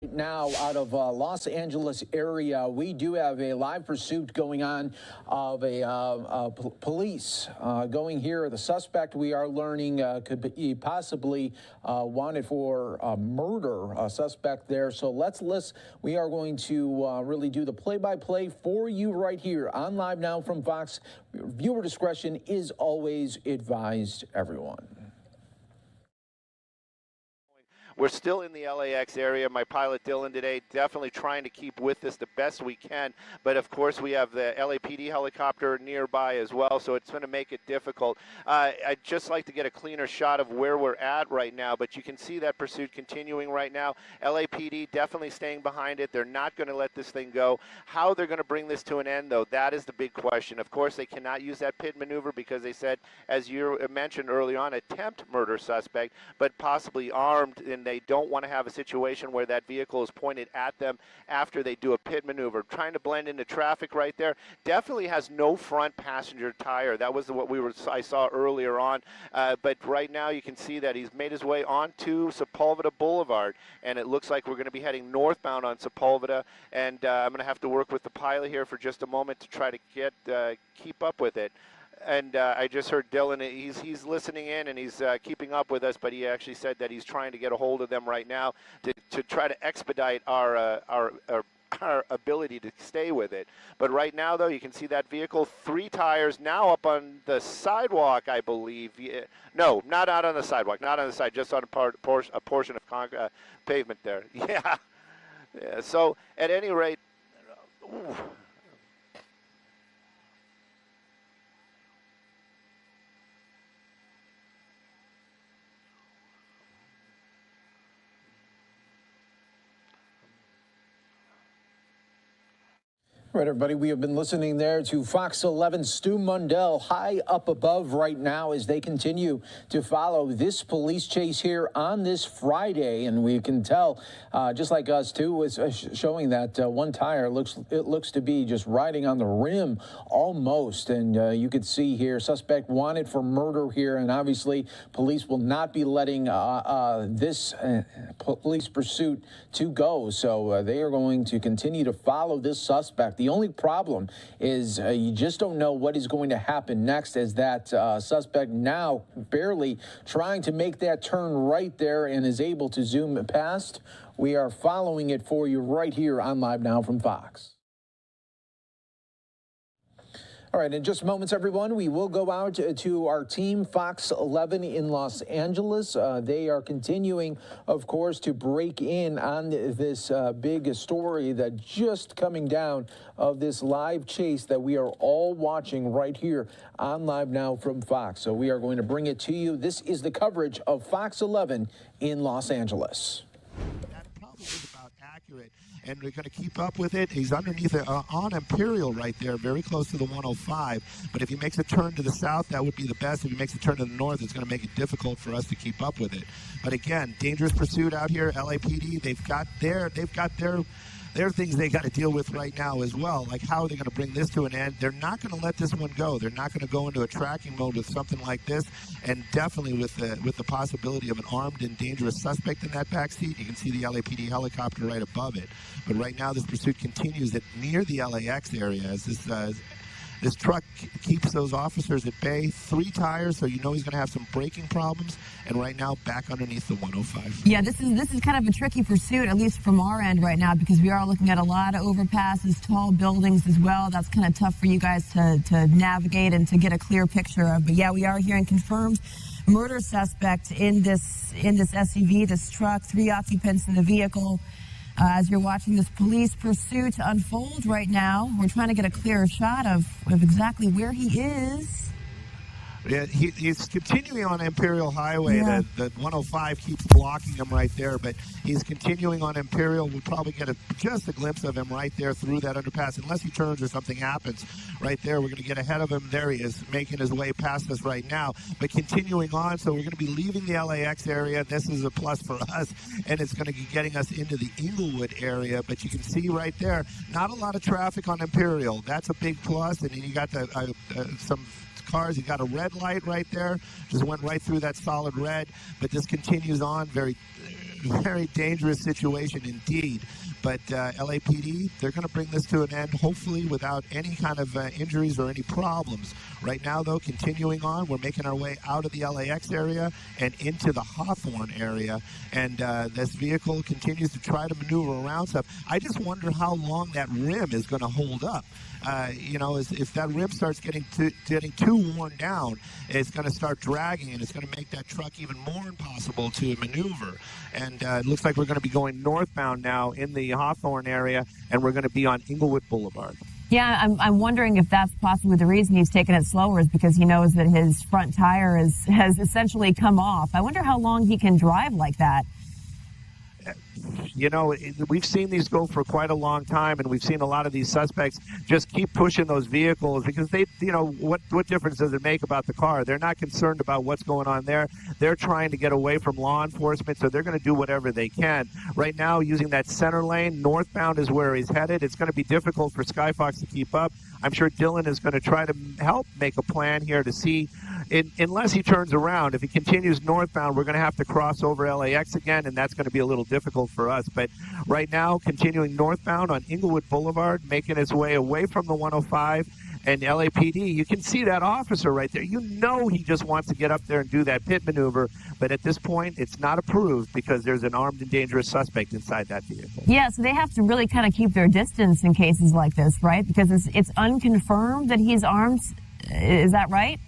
Now out of Los Angeles area, we do have a live pursuit going on of police going here. The suspect, we are learning, could be possibly wanted for murder, a suspect there. So let's listen. We are going to really do the play-by-play for you right here on Live Now from Fox. Viewer discretion is always advised, everyone. We're still in the LAX area. My pilot Dylan today definitely trying to keep with this the best we can. But of course we have the LAPD helicopter nearby as well, so it's going to make it difficult. I'd just like to get a cleaner shot of where we're at right now, but you can see that pursuit continuing right now. LAPD definitely staying behind it. They're not going to let this thing go. How they're going to bring this to an end, though, that is the big question. Of course, they cannot use that pit maneuver because they said, as you mentioned early on, attempt murder suspect, but possibly armed, and they don't want to have a situation where that vehicle is pointed at them after they do a pit maneuver. Trying to blend into traffic right there. Definitely has no front passenger tire. That was what I saw earlier on. But right now you can see that he's made his way onto Sepulveda Boulevard, and it looks like we're going to be heading northbound on Sepulveda. And I'm going to have to work with the pilot here for just a moment to try to keep up with it. And I just heard Dylan, he's listening in and he's keeping up with us, but he actually said that he's trying to get a hold of them right now to try to expedite our ability to stay with it. But right now, though, you can see that vehicle, 3 tires, now up on the sidewalk, I believe. No, not out on the sidewalk, not on the side, just on a portion of pavement there. Yeah. So at any rate, ooh. All right, everybody, we have been listening there to Fox 11 Stu Mundell high up above right now as they continue to follow this police chase here on this Friday. And we can tell, just like us, too, is showing that one tire looks to be just riding on the rim almost. And you could see here, suspect wanted for murder here. And obviously, police will not be letting this police pursuit to go. So they are going to continue to follow this suspect. The only problem is you just don't know what is going to happen next, as that suspect now barely trying to make that turn right there and is able to zoom past. We are following it for you right here on Live Now from Fox. All right, in just moments, everyone, we will go out to our team, Fox 11 in Los Angeles. They are continuing, of course, to break in on this big story that just coming down of this live chase that we are all watching right here on Live Now from Fox. So we are going to bring it to you. This is the coverage of Fox 11 in Los Angeles. That probably is about accurate. And we're going to keep up with it. He's underneath it on Imperial right there, very close to the 105. But if he makes a turn to the south, that would be the best. If he makes a turn to the north, it's going to make it difficult for us to keep up with it. But again, dangerous pursuit out here. LAPD, they've got their things they got to deal with right now as well. Like, how are they going to bring this to an end? They're not going to let this one go. They're not going to go into a tracking mode with something like this, and definitely with the possibility of an armed and dangerous suspect in that back seat. You can see the LAPD helicopter right above it. But right now, this pursuit continues near the LAX area as this truck keeps those officers at bay. 3 tires, so you know he's going to have some braking problems. And right now, back underneath the 105. Yeah, this is kind of a tricky pursuit, at least from our end right now, because we are looking at a lot of overpasses, tall buildings as well. That's kind of tough for you guys to navigate and to get a clear picture of. But yeah, we are hearing confirmed murder suspect in this SUV, this truck, 3 occupants in the vehicle. As you're watching this police pursuit unfold right now, we're trying to get a clearer shot of exactly where he is. Yeah, he's continuing on Imperial Highway. Yeah. The 105 keeps blocking him right there, but he's continuing on Imperial. We'll probably get just a glimpse of him right there through that underpass, unless he turns or something happens. Right there, we're going to get ahead of him. There he is, making his way past us right now. But continuing on, so we're going to be leaving the LAX area. This is a plus for us, and it's going to be getting us into the Inglewood area. But you can see right there, not a lot of traffic on Imperial. That's a big plus, and then you got some cars. You got a red light right there, just went right through that solid red, but this continues on very very dangerous situation indeed. But LAPD, they're going to bring this to an end, hopefully without any kind of injuries or any problems. Right now, though, continuing on, we're making our way out of the LAX area and into the Hawthorne area. And this vehicle continues to try to maneuver around stuff. I just wonder how long that rim is going to hold up. If that rim starts getting too worn down, it's going to start dragging, and it's going to make that truck even more impossible to maneuver. And it looks like we're going to be going northbound now in the Hawthorne area, and we're going to be on Inglewood Boulevard. Yeah, I'm wondering if that's possibly the reason he's taking it slower is because he knows that his front tire has essentially come off. I wonder how long he can drive like that. We've seen these go for quite a long time, and we've seen a lot of these suspects just keep pushing those vehicles because they, what difference does it make about the car? They're not concerned about what's going on there. They're trying to get away from law enforcement, so they're going to do whatever they can. Right now, using that center lane, northbound is where he's headed. It's going to be difficult for Skyfox to keep up. I'm sure Dylan is going to try to help make a plan here to see, unless he turns around. If he continues northbound, we're going to have to cross over LAX again, and that's going to be a little difficult for us. But right now, continuing northbound on Inglewood Boulevard, making its way away from the 105 and LAPD, you can see that officer right there. He just wants to get up there and do that pit maneuver. But at this point, it's not approved because there's an armed and dangerous suspect inside that vehicle. Yeah, so they have to really kind of keep their distance in cases like this, right? Because it's unconfirmed that he's armed. Is that right?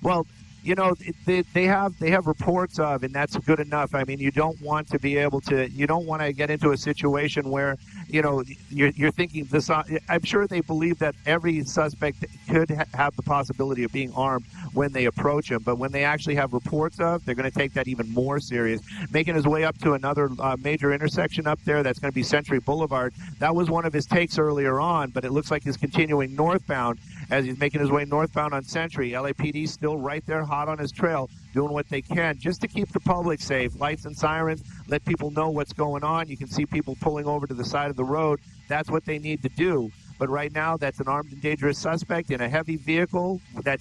Well, they have reports of, and that's good enough. I mean, you don't want to get into a situation where, you're thinking this. I'm sure they believe that every suspect could have the possibility of being armed when they approach him. But when they actually have reports of, they're going to take that even more serious. Making his way up to another major intersection up there, that's going to be Century Boulevard. That was one of his takes earlier on, but it looks like he's continuing northbound as he's making his way northbound on Century. LAPD still right there, hot on his trail, doing what they can just to keep the public safe. Lights and sirens, let people know what's going on. You can see people pulling over to the side of the road. That's what they need to do. But right now, that's an armed and dangerous suspect in a heavy vehicle that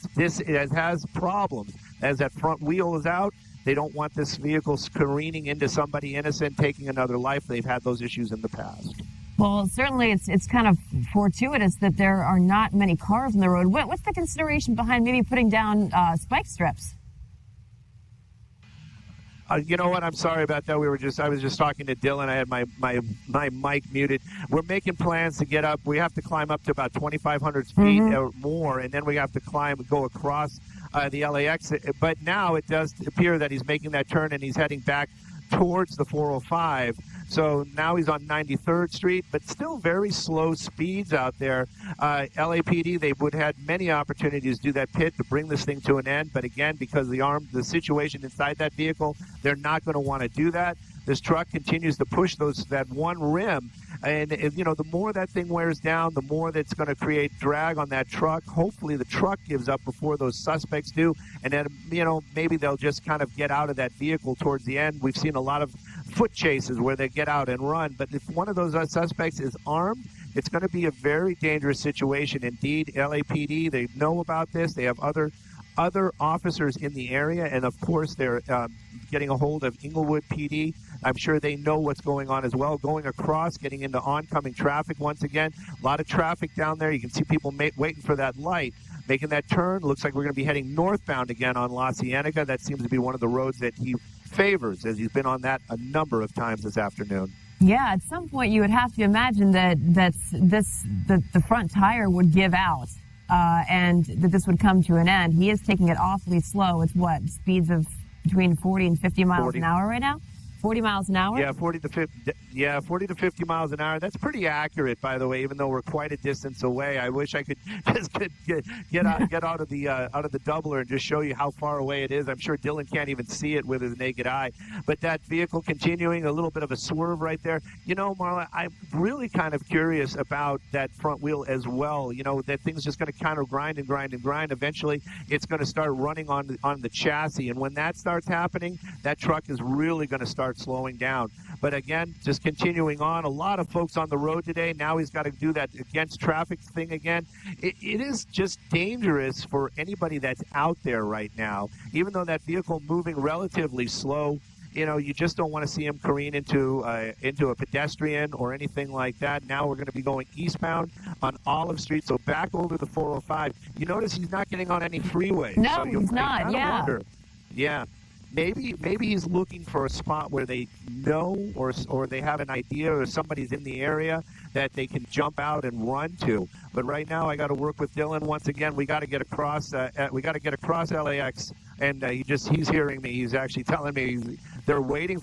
has problems. As that front wheel is out, they don't want this vehicle careening into somebody innocent, taking another life. They've had those issues in the past. Well, certainly it's kind of fortuitous that there are not many cars on the road. What's the consideration behind maybe putting down spike strips? You know what? I'm sorry about that. I was just talking to Dylan. I had my mic muted. We're making plans to get up. We have to climb up to about 2,500 feet or more, and then we have to go across the LAX. But now it does appear that he's making that turn and he's heading back towards the 405. So now he's on 93rd Street, but still very slow speeds out there. LAPD, they would have had many opportunities to do that pit to bring this thing to an end. But again, because the situation inside that vehicle, they're not going to want to do that. This truck continues to push that one rim. And, the more that thing wears down, the more that's going to create drag on that truck. Hopefully the truck gives up before those suspects do. And then, maybe they'll just kind of get out of that vehicle towards the end. We've seen a lot of foot chases where they get out and run. But if one of those suspects is armed, it's going to be a very dangerous situation indeed. LAPD, they know about this. They have other officers in the area. And, of course, they're getting a hold of Inglewood PD. I'm sure they know what's going on as well. Going across, getting into oncoming traffic once again. A lot of traffic down there. You can see people waiting for that light, making that turn. Looks like we're going to be heading northbound again on La Cienega. That seems to be one of the roads that he favors, as he's been on that a number of times this afternoon. Yeah, at some point you would have to imagine that the front tire would give out and that this would come to an end. He is taking it awfully slow. It's speeds of between 40 and 50 miles an hour right now? 40 miles an hour? Yeah, 40 to 50 miles an hour. That's pretty accurate, by the way, even though we're quite a distance away. I wish I could just get out of the doubler and just show you how far away it is. I'm sure Dylan can't even see it with his naked eye. But that vehicle continuing, a little bit of a swerve right there. Marla, I'm really kind of curious about that front wheel as well. That thing's just going to kind of grind and grind and grind. Eventually, it's going to start running on the chassis. And when that starts happening, that truck is really going to start slowing down. But again, just continuing on, a lot of folks on the road today. Now he's got to do that against traffic thing again. It is just dangerous for anybody that's out there right now. Even though that vehicle moving relatively slow, you just don't want to see him careen into a pedestrian or anything like that. Now we're going to be going eastbound on Olive Street, so back over the 405. You notice he's not getting on any freeway. No, so he's not. Yeah. Wonder, yeah. Maybe he's looking for a spot where they know or they have an idea or somebody's in the area that they can jump out and run to. But right now, I got to work with Dylan once again. We got to get across. We got to get across LAX, and he's hearing me. He's actually telling me we're waiting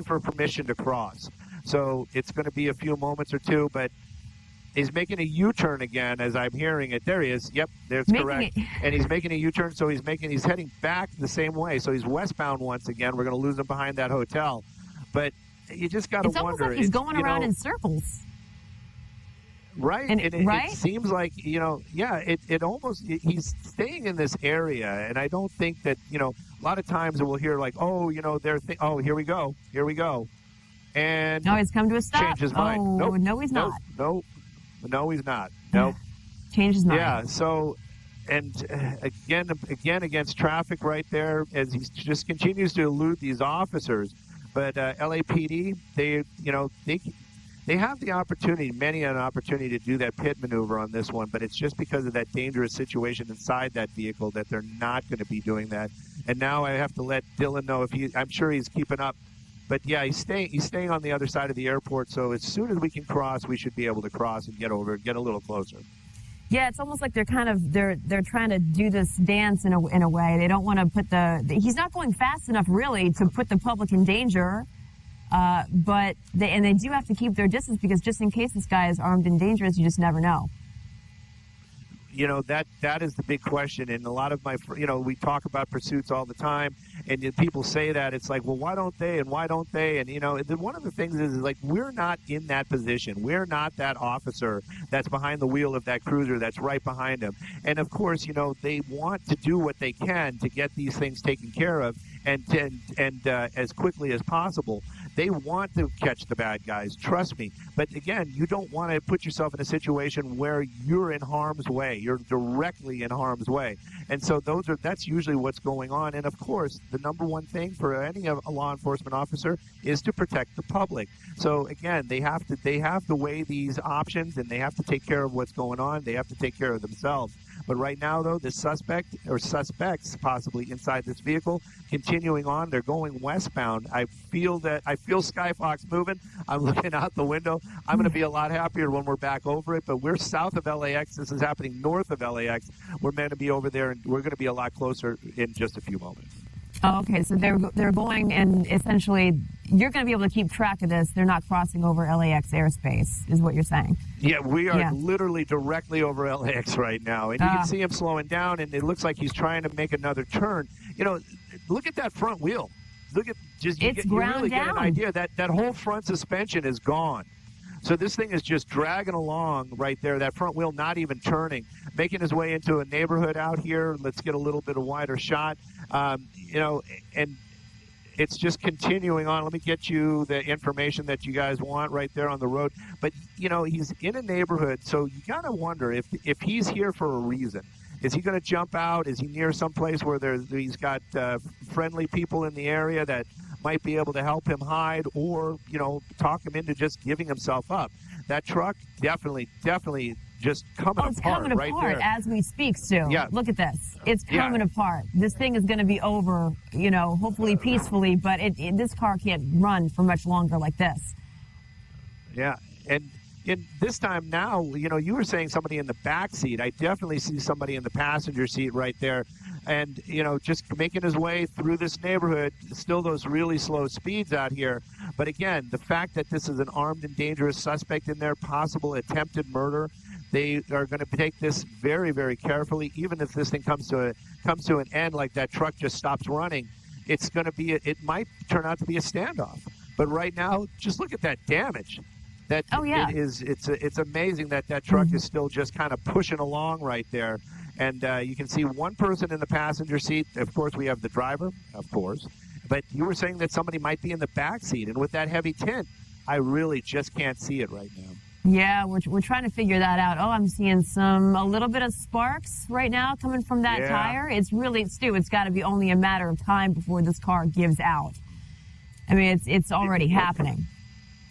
for permission to cross. So it's going to be a few moments or two, but. He's making a U-turn again as I'm hearing it. There he is. Yep, that's correct. And he's making a U-turn, so he's heading back the same way. So he's westbound once again. We're going to lose him behind that hotel. But you just got to wonder. It's almost like he's going around in circles. Right. And it seems like, it almost, he's staying in this area. And I don't think that, a lot of times we'll hear like, oh, here we go. And no, he's come to a stop. Change his mind. Oh, nope. No, he's not. Nope. No, he's not. Nope. Change his mind. Yeah, so, and again against traffic right there as he just continues to elude these officers. But LAPD, they have the opportunity, an opportunity to do that pit maneuver on this one, but it's just because of that dangerous situation inside that vehicle that they're not going to be doing that. And now I have to let Dylan know I'm sure he's keeping up. But yeah, he's staying on the other side of the airport. So as soon as we can cross, we should be able to cross and get over, get a little closer. Yeah, it's almost like they're trying to do this dance in a way. They don't want to put he's not going fast enough really to put the public in danger. But they do have to keep their distance because just in case this guy is armed and dangerous, you just never know. That is the big question. And a lot of we talk about pursuits all the time, and people say that. It's like, well, why don't they? And why don't they? And, one of the things is like, we're not in that position. We're not that officer that's behind the wheel of that cruiser that's right behind him. And, of course, they want to do what they can to get these things taken care of and as quickly as possible. They want to catch the bad guys, trust me. But again, you don't want to put yourself in a situation where you're in harm's way. You're directly in harm's way. And so that's usually what's going on. And of course, the number one thing for any a law enforcement officer is to protect the public. So again, they have to weigh these options, and they have to take care of what's going on. They have to take care of themselves. But right now, though, the suspect or suspects possibly inside this vehicle continuing on. They're going westbound. I feel Skyfox moving. I'm looking out the window. I'm going to be a lot happier when we're back over it. But we're south of LAX. This is happening north of LAX. We're meant to be over there, and we're going to be a lot closer in just a few moments. Oh, okay, so they're going, and essentially you're going to be able to keep track of this. They're not crossing over LAX airspace, is what you're saying. Yeah, we are literally directly over LAX right now, and you can see him slowing down, and it looks like he's trying to make another turn. Look at that front wheel. Look at you really get an idea that whole front suspension is gone. So this thing is just dragging along right there, that front wheel not even turning, making his way into a neighborhood out here. Let's get a little bit of wider shot, and it's just continuing on. Let me get you the information that you guys want right there on the road. But, he's in a neighborhood, so you got to wonder if he's here for a reason. Is he going to jump out? Is he near some place where he's got friendly people in the area that might be able to help him hide or, talk him into just giving himself up? That truck definitely just coming apart. It's coming right apart there. As we speak, Stu. Yeah. Look at this. It's coming apart. This thing is going to be over, hopefully peacefully, but this car can't run for much longer like this. Yeah, and in this time now, you were saying somebody in the back seat. I definitely see somebody in the passenger seat right there. And, just making his way through this neighborhood, still those really slow speeds out here. But again, the fact that this is an armed and dangerous suspect in there, possible attempted murder, they are going to take this very, very carefully. Even if this thing comes to an end, like that truck just stops running, it might turn out to be a standoff. But right now, just look at that damage. It's amazing that truck is still just kind of pushing along right there. And you can see one person in the passenger seat. Of course, we have the driver, of course. But you were saying that somebody might be in the back seat. And with that heavy tint, I really just can't see it right now. Yeah, we're trying to figure that out. Oh, I'm seeing a little bit of sparks right now coming from that tire. It's really, Stu, it's got to be only a matter of time before this car gives out. I mean, it's already happening.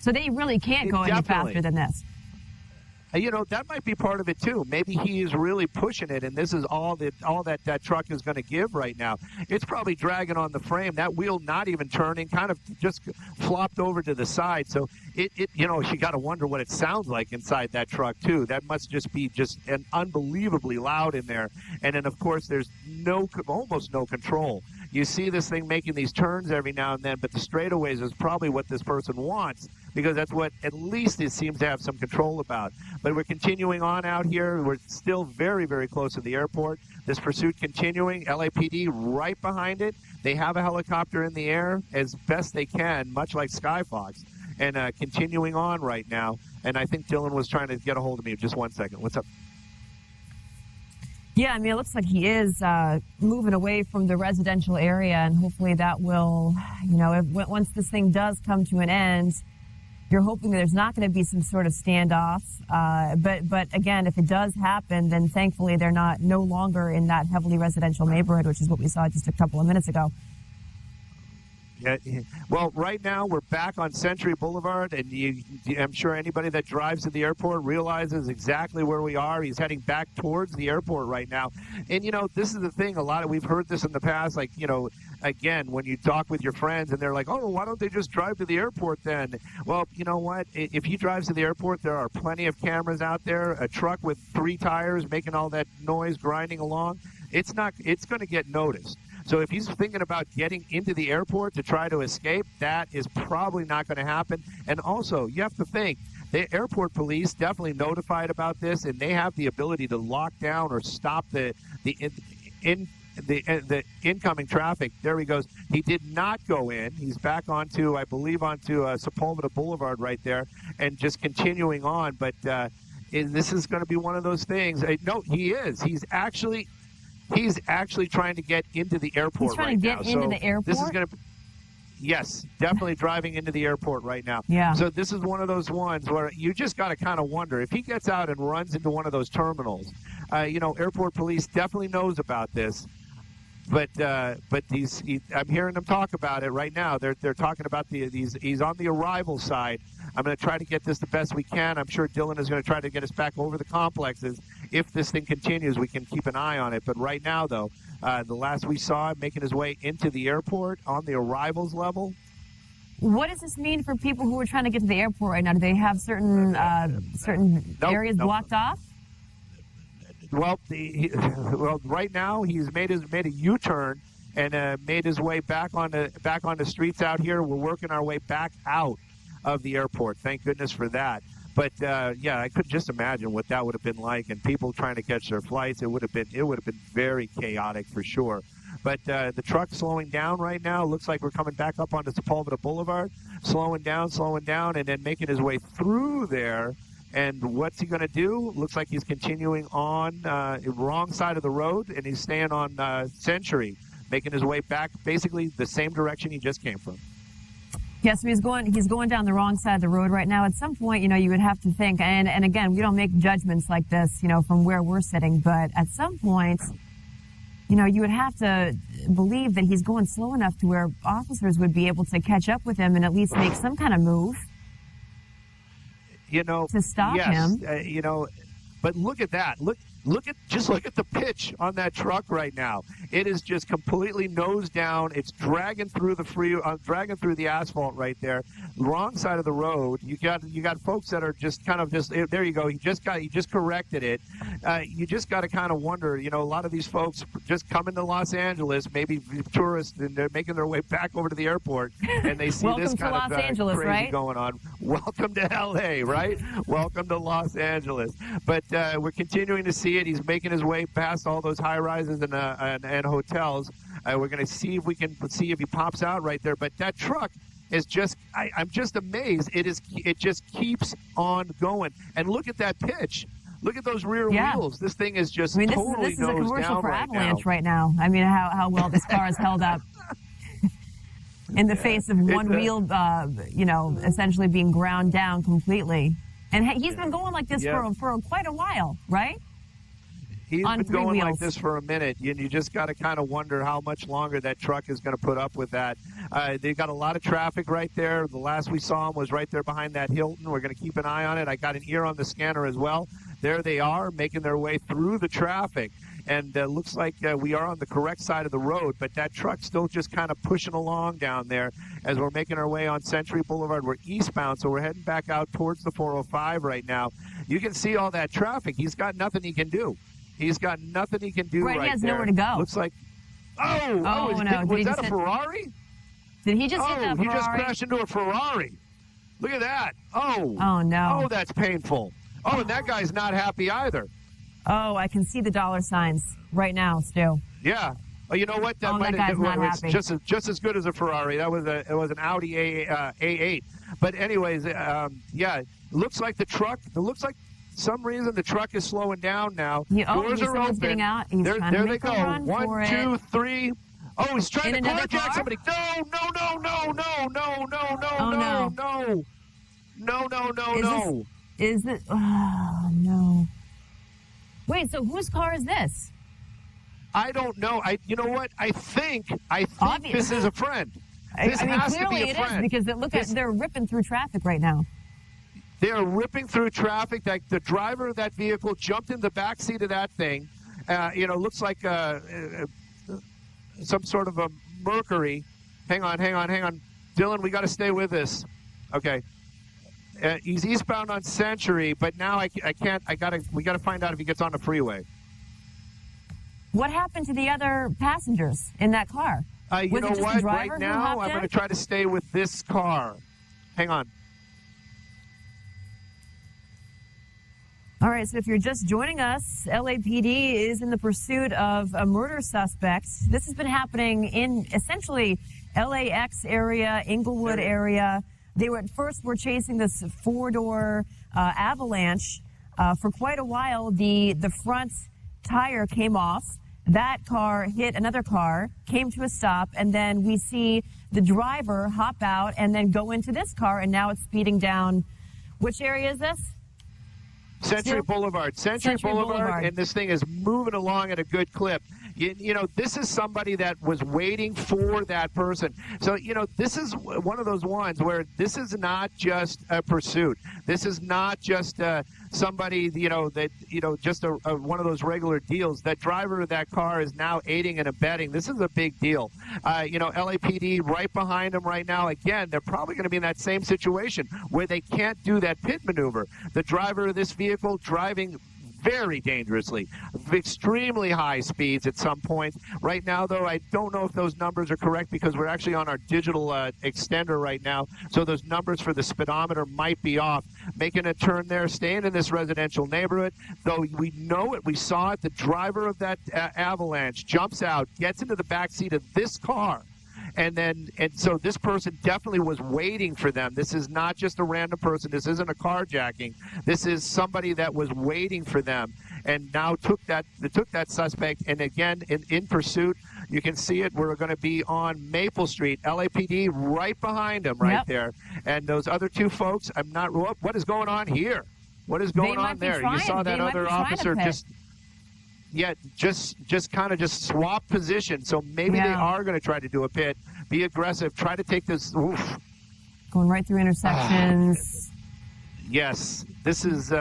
So they really can't go any faster than this. You know, that might be part of it too. Maybe he is really pushing it, and this is all that truck is going to give right now. It's probably dragging on the frame. That wheel not even turning, kind of just flopped over to the side. So you know, you got to wonder what it sounds like inside that truck too. That must just be an unbelievably loud in there. And then of course there's almost no control. You see this thing making these turns every now and then, but the straightaways is probably what this person wants, because that's what at least it seems to have some control about. But we're continuing on out here. We're still very, very close to the airport. This pursuit continuing. LAPD right behind it. They have a helicopter in the air as best they can, much like Skyfox, and continuing on right now. And I think Dylan was trying to get a hold of me. Just 1 second. What's up? Yeah, I mean, it looks like he is moving away from the residential area, and hopefully that will, you know, once this thing does come to an end, you're hoping that there's not going to be some sort of standoff. But again, if it does happen, then thankfully they're no longer in that heavily residential neighborhood, which is what we saw just a couple of minutes ago. Yeah, well, right now we're back on Century Boulevard, and I'm sure anybody that drives to the airport realizes exactly where we are. He's heading back towards the airport right now. And, you know, this is the thing. We've heard this in the past, like, you know, again, when you talk with your friends and they're like, oh, why don't they just drive to the airport then? Well, you know what? If he drives to the airport, there are plenty of cameras out there. A truck with 3 tires making all that noise, grinding along, it's going to get noticed. So if he's thinking about getting into the airport to try to escape, that is probably not going to happen. And also, you have to think, the airport police definitely notified about this, and they have the ability to lock down or stop the incoming traffic. There he goes. He did not go in. He's back onto, I believe, onto Sepulveda Boulevard right there, and just continuing on. But this is going to be one of those things. No, he is. He's actually trying to get into the airport. He's trying to get into the airport? This is going to, yes, definitely driving into the airport right now. Yeah. So this is one of those ones where you just got to kind of wonder if he gets out and runs into one of those terminals. You know, airport police definitely knows about this. But I'm hearing them talk about it right now. They're talking about he's on the arrival side. I'm going to try to get this the best we can. I'm sure Dylan is going to try to get us back over the complexes. If this thing continues, we can keep an eye on it. But right now, though, the last we saw him making his way into the airport on the arrivals level. What does this mean for people who are trying to get to the airport right now? Do they have certain areas blocked off? Well, right now he's made a U-turn and made his way back on the streets out here. We're working our way back out of the airport. Thank goodness for that. But yeah, I could just imagine what that would have been like, and people trying to catch their flights. It would have been very chaotic for sure. But the truck's slowing down right now. Looks like we're coming back up onto Sepulveda Boulevard, slowing down, and then making his way through there. And what's he going to do? Looks like he's continuing on wrong side of the road, and he's staying on Century, making his way back basically the same direction he just came from. Yes, so he's going down the wrong side of the road right now. At some point, you know, you would have to think, and again, we don't make judgments like this, you know, from where we're sitting, but at some point, you know, you would have to believe that he's going slow enough to where officers would be able to catch up with him and at least make some kind of move. You know, to stop him. You know, but look at that. Look at the pitch on that truck right now. It is just completely nose down. It's dragging through dragging through the asphalt right there. Wrong side of the road. You got folks that are just there you go. He just corrected it. You just got to kind of wonder, you know, a lot of these folks just coming to Los Angeles, maybe tourists, and they're making their way back over to the airport, and they see this kind of crazy right? going on. Welcome to LA, right? Welcome to Los Angeles. But we're continuing to see it. He's making his way past all those high rises and hotels. We're going to see if we can see if he pops out right there. But that truck is just, I'm just amazed. It just keeps on going. And look at that pitch. Look at those rear wheels. This thing is just totally this is a commercial for Avalanche right now. I mean, how well this car is held up in the face of one wheel, you know, essentially being ground down completely. And he's been going like this for quite a while, right? He's on been 3 going wheels. like this for a minute, and you just got to kind of wonder how much longer that truck is going to put up with that. They've got a lot of traffic right there. The last we saw him was right there behind that Hilton. We're going to keep an eye on it. I got an ear on the scanner as well. There they are, making their way through the traffic. And looks like we are on the correct side of the road, but that truck's still just kind of pushing along down there as we're making our way on Century Boulevard. We're eastbound, so we're heading back out towards the 405 right now. You can see all that traffic. He's got nothing he can do. He's got nothing he can do right there. He has nowhere to go. Looks like, no. Was that a Ferrari? Did he just hit that Ferrari? He just crashed into a Ferrari. Look at that. Oh, no. Oh, that's painful. Oh, and that guy's not happy either. Oh, I can see the dollar signs right now, Stu. Yeah. Oh, you know what? That that guy's not happy. Just as good as a Ferrari. It was an Audi A8. But anyways, yeah, it looks like the truck. It looks like some reason the truck is slowing down now. Doors are open. Getting out. He's there they go. Run 1, 2, 3 Oh, he's trying to carjack somebody. No. Is it? Oh, no. Wait, so whose car is this? I don't know. You know what? I think this is a friend. This has to be a friend. Clearly it is, because they're ripping through traffic right now. They are ripping through traffic. Like the driver of that vehicle jumped in the back seat of that thing. Looks like some sort of a Mercury. Hang on. Dylan, we got to stay with this. Okay. He's eastbound on Century, but now we got to find out if he gets on the freeway. What happened to the other passengers in that car? You know what? Right now, I'm going to try to stay with this car. Hang on. All right, so if you're just joining us, LAPD is in the pursuit of a murder suspect. This has been happening in essentially LAX area, Inglewood area. They were chasing this four-door Avalanche for quite a while. The front tire came off. That car hit another car, came to a stop, and then we see the driver hop out and then go into this car, and now it's speeding down. Which area is this? Century Boulevard. Century Boulevard, and this thing is moving along at a good clip. This is somebody that was waiting for that person. So, this is one of those ones where this is not just a pursuit. This is not just somebody, just one of those regular deals. That driver of that car is now aiding and abetting. This is a big deal. LAPD right behind them right now. Again, they're probably going to be in that same situation where they can't do that pit maneuver. The driver of this vehicle driving very dangerously, extremely high speeds at some point. Right now, though, I don't know if those numbers are correct because we're actually on our digital extender right now, so those numbers for the speedometer might be off. Making a turn there, staying in this residential neighborhood, though we know it, we saw it, the driver of that Avalanche jumps out, gets into the back seat of this car, and so this person definitely was waiting for them. This is not just a random person. This isn't a carjacking. This is somebody that was waiting for them and now took that suspect. And again, in pursuit, you can see it. We're going to be on Maple Street, LAPD right behind them right there. And those other two folks, what is going on here? What is going on there? You saw that other officer just kind of swap position. So maybe they are going to try to do a pit, be aggressive, try to take this. Oof. Going right through intersections. Yes, this is,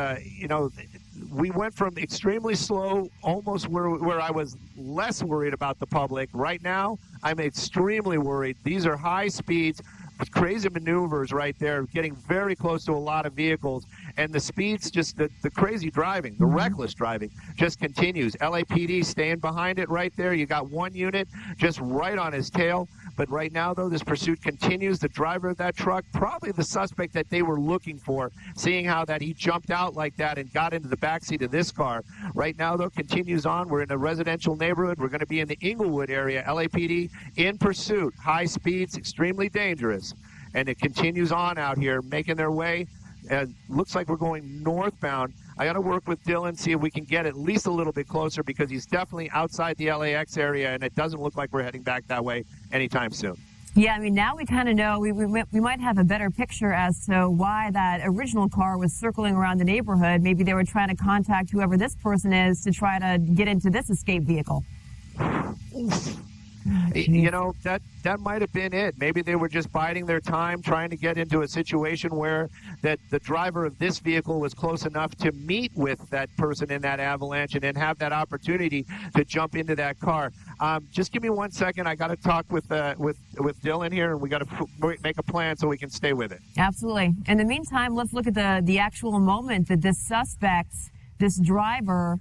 we went from extremely slow, almost where I was less worried about the public. Right now, I'm extremely worried. These are high speeds, crazy maneuvers right there, getting very close to a lot of vehicles. And the speeds, just the crazy driving, the reckless driving just continues. LAPD staying behind it right there. You got one unit just right on his tail. But right now, though, this pursuit continues. The driver of that truck, probably the suspect that they were looking for, seeing how that he jumped out like that and got into the backseat of this car. Right now, though, continues on. We're in a residential neighborhood. We're going to be in the Inglewood area. LAPD in pursuit. High speeds, extremely dangerous. And it continues on out here, making their way. Looks like we're going northbound. I got to work with Dylan, see if we can get at least a little bit closer because he's definitely outside the LAX area, and it doesn't look like we're heading back that way anytime soon. Yeah, I mean, now we kind of know, we might have a better picture as to why that original car was circling around the neighborhood. Maybe they were trying to contact whoever this person is to try to get into this escape vehicle. You know, that might have been it. Maybe they were just biding their time, trying to get into a situation where that the driver of this vehicle was close enough to meet with that person in that avalanche and then have that opportunity to jump into that car. Just give me 1 second. I got to talk with Dylan here, and we got to make a plan so we can stay with it. Absolutely. In the meantime, let's look at the actual moment that this suspect, this driver,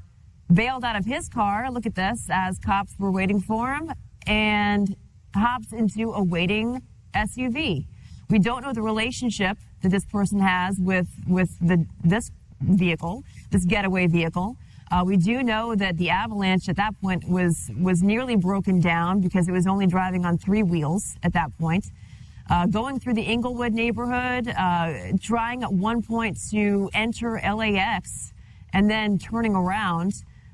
bailed out of his car. Look at this, as cops were waiting for him, and hops into a waiting SUV. We don't know the relationship that this person has with this vehicle, this getaway vehicle. We do know that the avalanche at that point was nearly broken down because it was only driving on 3 wheels at that point. Going through the Inglewood neighborhood, trying at one point to enter LAX and then turning around.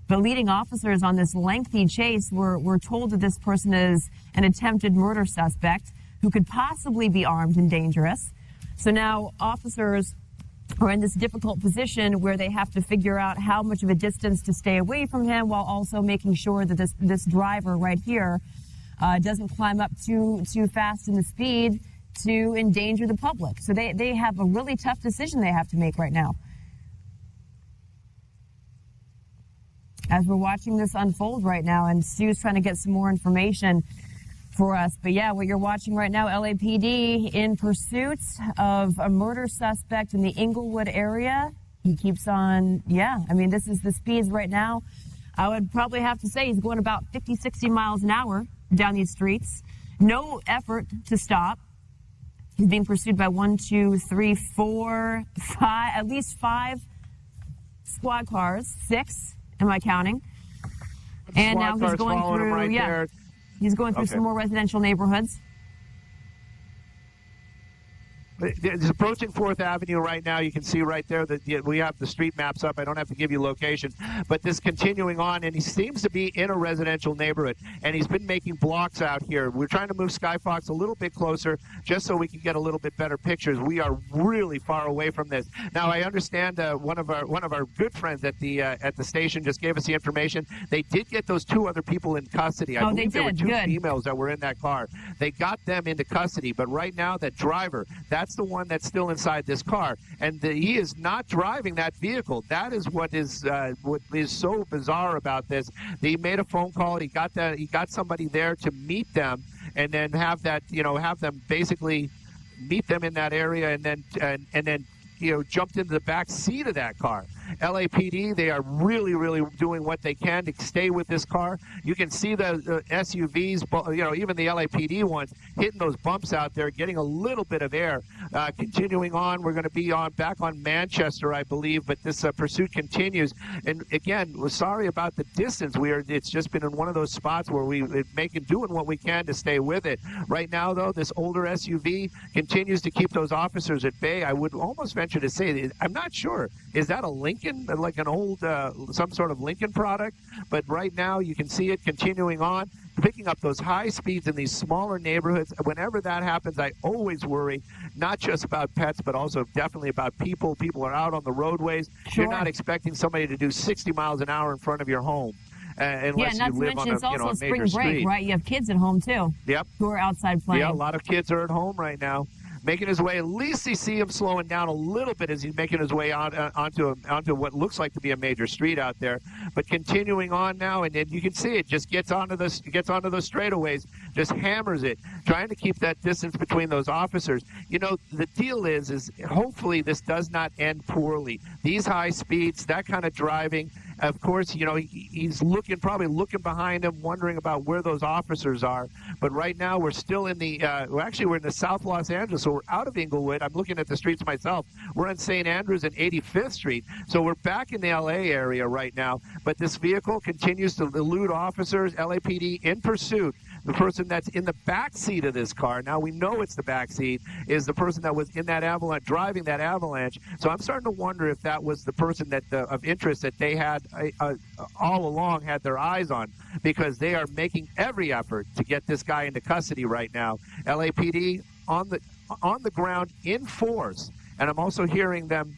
But leading officers on this lengthy chase were told that this person is an attempted murder suspect who could possibly be armed and dangerous. So now officers are in this difficult position where they have to figure out how much of a distance to stay away from him while also making sure that this driver right here doesn't climb up too fast in the speed to endanger the public. So they have a really tough decision they have to make right now. As we're watching this unfold right now, and Stu's trying to get some more information for us. But yeah, what you're watching right now, LAPD in pursuit of a murder suspect in the Inglewood area. He keeps on, yeah, I mean, this is the speeds right now. I would probably have to say he's going about 50, 60 miles an hour down these streets. No effort to stop. He's being pursued by 1, 2, 3, 4, 5, at least 5 squad cars, 6. Am I counting? And now he's going through, right there. He's going through some more residential neighborhoods. It's approaching 4th Avenue right now. You can see right there that we have the street maps up. I don't have to give you locations, but this continuing on, and he seems to be in a residential neighborhood, and he's been making blocks out here. We're trying to move Skyfox a little bit closer just so we can get a little bit better pictures. We are really far away from this. Now, I understand one of our good friends at the station just gave us the information. They did get those 2 other people in custody. I believe there were 2 females that were in that car. They got them into custody, but right now that driver, that's the one that's still inside this car, and he is not driving that vehicle. That is what is so bizarre about this. He made a phone call. He got somebody there to meet them, and then have them basically meet them in that area, and then jumped into the back seat of that car. LAPD, they are really, really doing what they can to stay with this car. You can see the SUVs, even the LAPD ones, hitting those bumps out there, getting a little bit of air. Continuing on, we're going to be back on Manchester, I believe, but this pursuit continues. And again, we're sorry about the distance. It's just been in one of those spots where we're doing what we can to stay with it. Right now, though, this older SUV continues to keep those officers at bay. I would almost venture to say, I'm not sure, is that a Lincoln, like an old, some sort of Lincoln product? But right now you can see it continuing on, picking up those high speeds in these smaller neighborhoods. Whenever that happens, I always worry, not just about pets, but also definitely about people. People are out on the roadways. Sure. You're not expecting somebody to do 60 miles an hour in front of your home. Unless not you to live mention on it's also a spring major break, street. right? You have kids at home too. Yep. Who are outside playing. Yeah, a lot of kids are at home right now, making his way. At least you see him slowing down a little bit as he's making his way onto what looks like to be a major street out there. But continuing on now, and then you can see it just gets onto those straightaways, just hammers it, trying to keep that distance between those officers. The deal is hopefully this does not end poorly. These high speeds, that kind of driving. Of course, he's probably looking behind him, wondering about where those officers are. But right now, we're still in we're in the South Los Angeles, so we're out of Inglewood. I'm looking at the streets myself. We're on St. Andrews and 85th Street, so we're back in the L.A. area right now. But this vehicle continues to elude officers, LAPD in pursuit. The person that's in the back seat of this car, now we know it's the back seat, is the person that was in that avalanche, driving that avalanche. So I'm starting to wonder if that was the person of interest that they had all along had their eyes on, because they are making every effort to get this guy into custody right now. LAPD on the ground in force, and I'm also hearing them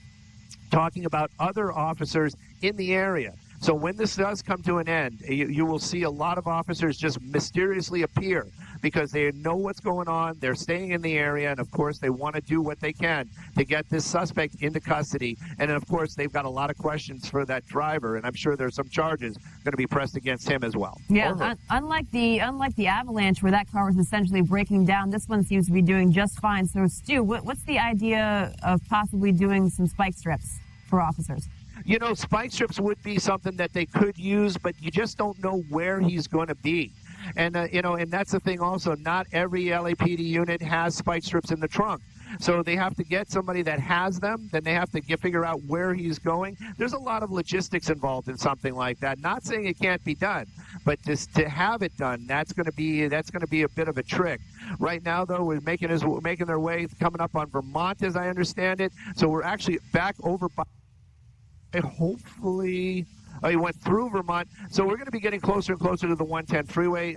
talking about other officers in the area. So when this does come to an end, you will see a lot of officers just mysteriously appear because they know what's going on. They're staying in the area, and of course they want to do what they can to get this suspect into custody. And then of course they've got a lot of questions for that driver, and I'm sure there's some charges going to be pressed against him as well. Yeah, unlike the Avalanche, where that car was essentially breaking down, this one seems to be doing just fine. So Stu, what's the idea of possibly doing some spike strips for officers? You know, spike strips would be something that they could use, but you just don't know where he's going to be. And, you know, and that's the thing also. Not every LAPD unit has spike strips in the trunk. So they have to get somebody that has them. Then they have to figure out where he's going. There's a lot of logistics involved in something like that. Not saying it can't be done, but just to have it done, that's going to be a bit of a trick. Right now, though, we're making their way coming up on Vermont, as I understand it. So we're actually back over by. Hopefully, he went through Vermont. So we're going to be getting closer and closer to the 110 freeway.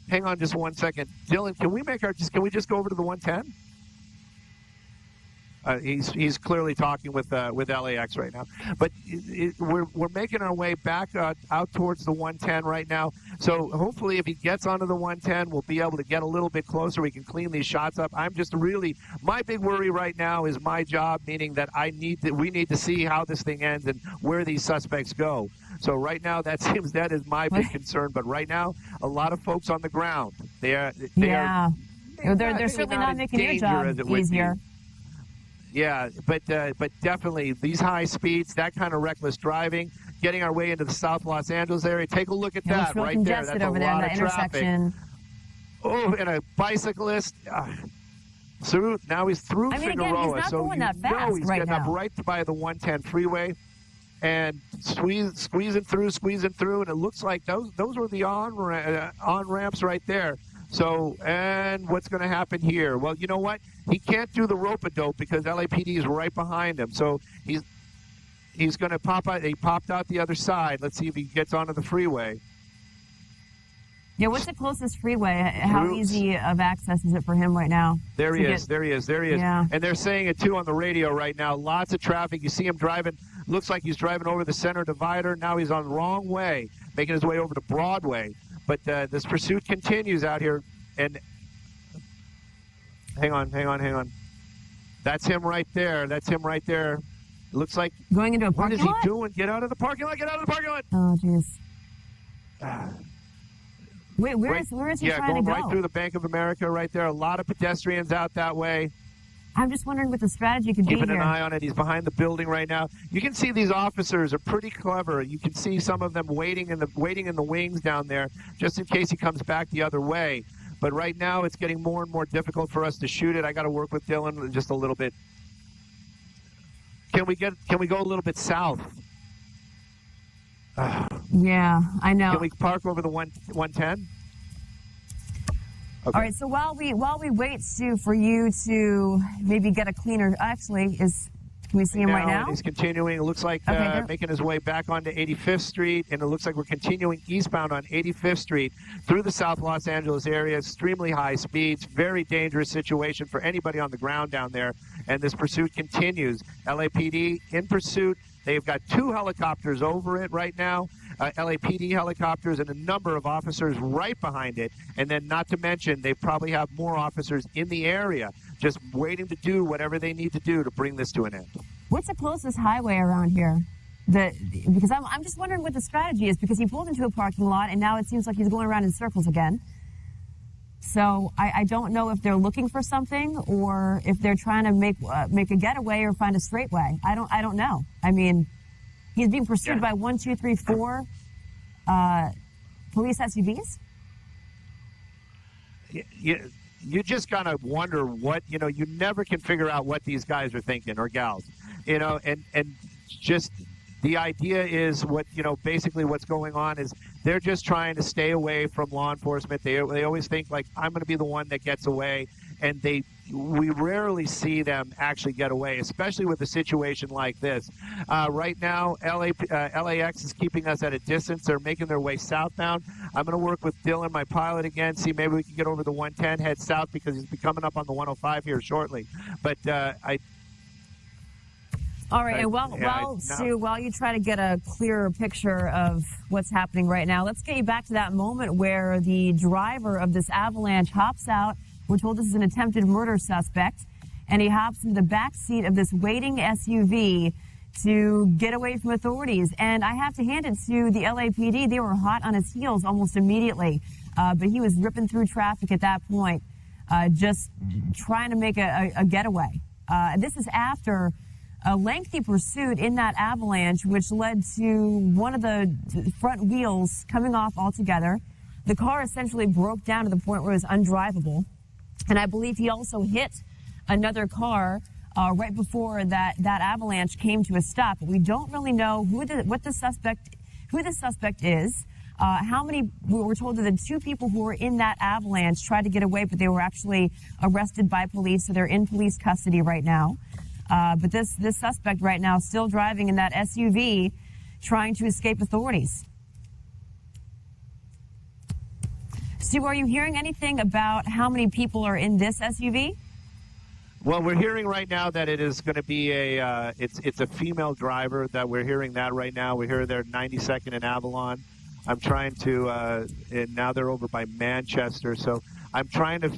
Hang on just 1 second. Dylan, can we just go over to the 110? He's clearly talking with LAX right now, but we're making our way back out towards the 110 right now. So hopefully, if he gets onto the 110, we'll be able to get a little bit closer. We can clean these shots up. I'm just my big worry right now is my job, meaning that we need to see how this thing ends and where these suspects go. So right now, that is my big concern. But right now, a lot be on the ground. They're certainly not making your job easier. Yeah, but definitely these high speeds, that kind of reckless driving, getting our way into the South Los Angeles area. Take a look at that right there. That's over a there, lot that of traffic. intersection. Oh, and a bicyclist. Now he's through Figueroa, he's not so going that fast he's right getting up now. right by the 110 freeway and squeezing through, and it looks like those were the on ramps right there. So, and what's going to happen here? Well, you know what? He can't do the rope-a-dope because LAPD is right behind him. So he's going to pop out. He popped out the other side. Let's see if he gets onto the freeway. Yeah, what's the closest freeway? How easy of access is it for him right now? There he is. Yeah. And they're saying it, too, on the radio right now. Lots of traffic. You see him driving. Looks like he's driving over the center divider. Now he's on the wrong way, making his way over to Broadway. But this pursuit continues out here. And hang on. That's him right there. It looks like. Going into a parking lot? What is he doing? Get out of the parking lot. Oh, jeez. Wait, where is he trying to go? Right through the Bank of America right there. A lot of pedestrians out that way. I'm just wondering what the strategy could be here. Keeping an eye on it. He's behind the building right now. You can see these officers are pretty clever. You can see some of them waiting in the wings down there just in case he comes back the other way. But right now it's getting more and more difficult for us to shoot it. I got to work with Dylan just a little bit. Can we go a little bit south? Yeah, I know. Can we park over the 110? Okay. All right, so while we wait, Stu, for you to maybe get a cleaner, can we see him right now? He's continuing. It looks like making his way back onto 85th Street, and it looks like we're continuing eastbound on 85th Street through the South Los Angeles area. Extremely high speeds, very dangerous situation for anybody on the ground down there, and this pursuit continues. LAPD in pursuit. They've got 2 helicopters over it right now, LAPD helicopters, and a number of officers right behind it. And then not to mention, they probably have more officers in the area just waiting to do whatever they need to do to bring this to an end. What's the closest highway around here? Because I'm just wondering what the strategy is, because he pulled into a parking lot, and now it seems like he's going around in circles again. So I don't know if they're looking for something or if they're trying to make a getaway or find a straight way. I don't know. I mean, he's being pursued by 1, 2, 3, 4 police SUVs. You just kind of wonder what, you never can figure out what these guys are thinking, or gals, and just the idea is basically what's going on is they're just trying to stay away from law enforcement. They always think, like, I'm going to be the one that gets away. And we rarely see them actually get away, especially with a situation like this. Right now, LAX is keeping us at a distance. They're making their way southbound. I'm going to work with Dylan, my pilot, again, see maybe we can get over the 110, head south, because he's coming up on the 105 here shortly. But all right, and Sue, while you try to get a clearer picture of what's happening right now, let's get you back to that moment where the driver of this avalanche hops out. We're told this is an attempted murder suspect, and he hops into the back seat of this waiting SUV to get away from authorities. And I have to hand it to the LAPD. They were hot on his heels almost immediately, but he was ripping through traffic at that point, just trying to make a getaway. This is after a lengthy pursuit in that avalanche, which led to one of the front wheels coming off altogether. The car essentially broke down to the point where it was undrivable. And I believe he also hit another car right before that avalanche came to a stop. But we don't really know who the suspect is. How many? We were told that the 2 people who were in that avalanche tried to get away, but they were actually arrested by police, so they're in police custody right now. But this suspect right now still driving in that SUV, trying to escape authorities. Stu, are you hearing anything about how many people are in this SUV? Well, we're hearing right now that it is going to be it's a female driver. That we're hearing that right now. We hear they're 92nd and Avalon. I'm trying to, and now they're over by Manchester. So I'm trying to.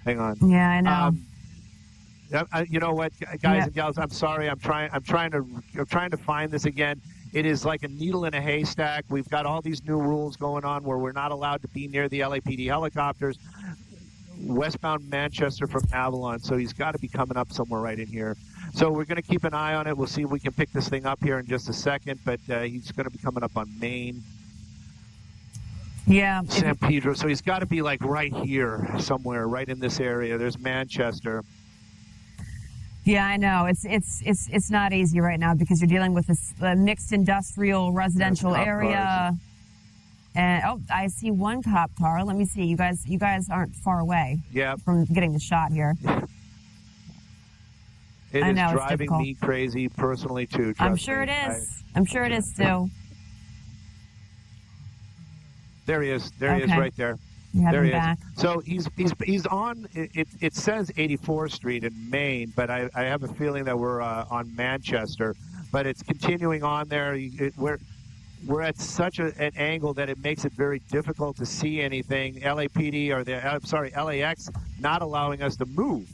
Hang on. Yeah, I know. You know what, guys and gals? I'm sorry. I'm trying to find this again. It is like a needle in a haystack. We've got all these new rules going on where we're not allowed to be near the LAPD helicopters. Westbound Manchester from Avalon, so he's got to be coming up somewhere right in here. So we're going to keep an eye on it. We'll see if we can pick this thing up here in just a second. But he's going to be coming up on Main. Yeah. San Pedro. So he's got to be like right here somewhere, right in this area. There's Manchester. Yeah, I know. It's not easy right now because you're dealing with this mixed industrial residential area. And I see one cop car. Let me see. You guys aren't far away. From getting the shot here. It is driving me crazy personally too. I'm sure it is. I'm sure it is too. There he is. There he is, right there. There he is. So he's on. It says 84th Street in Maine, but I have a feeling that we're on Manchester. But it's continuing on there. We're at such an angle that it makes it very difficult to see anything. LAPD or LAX not allowing us to move.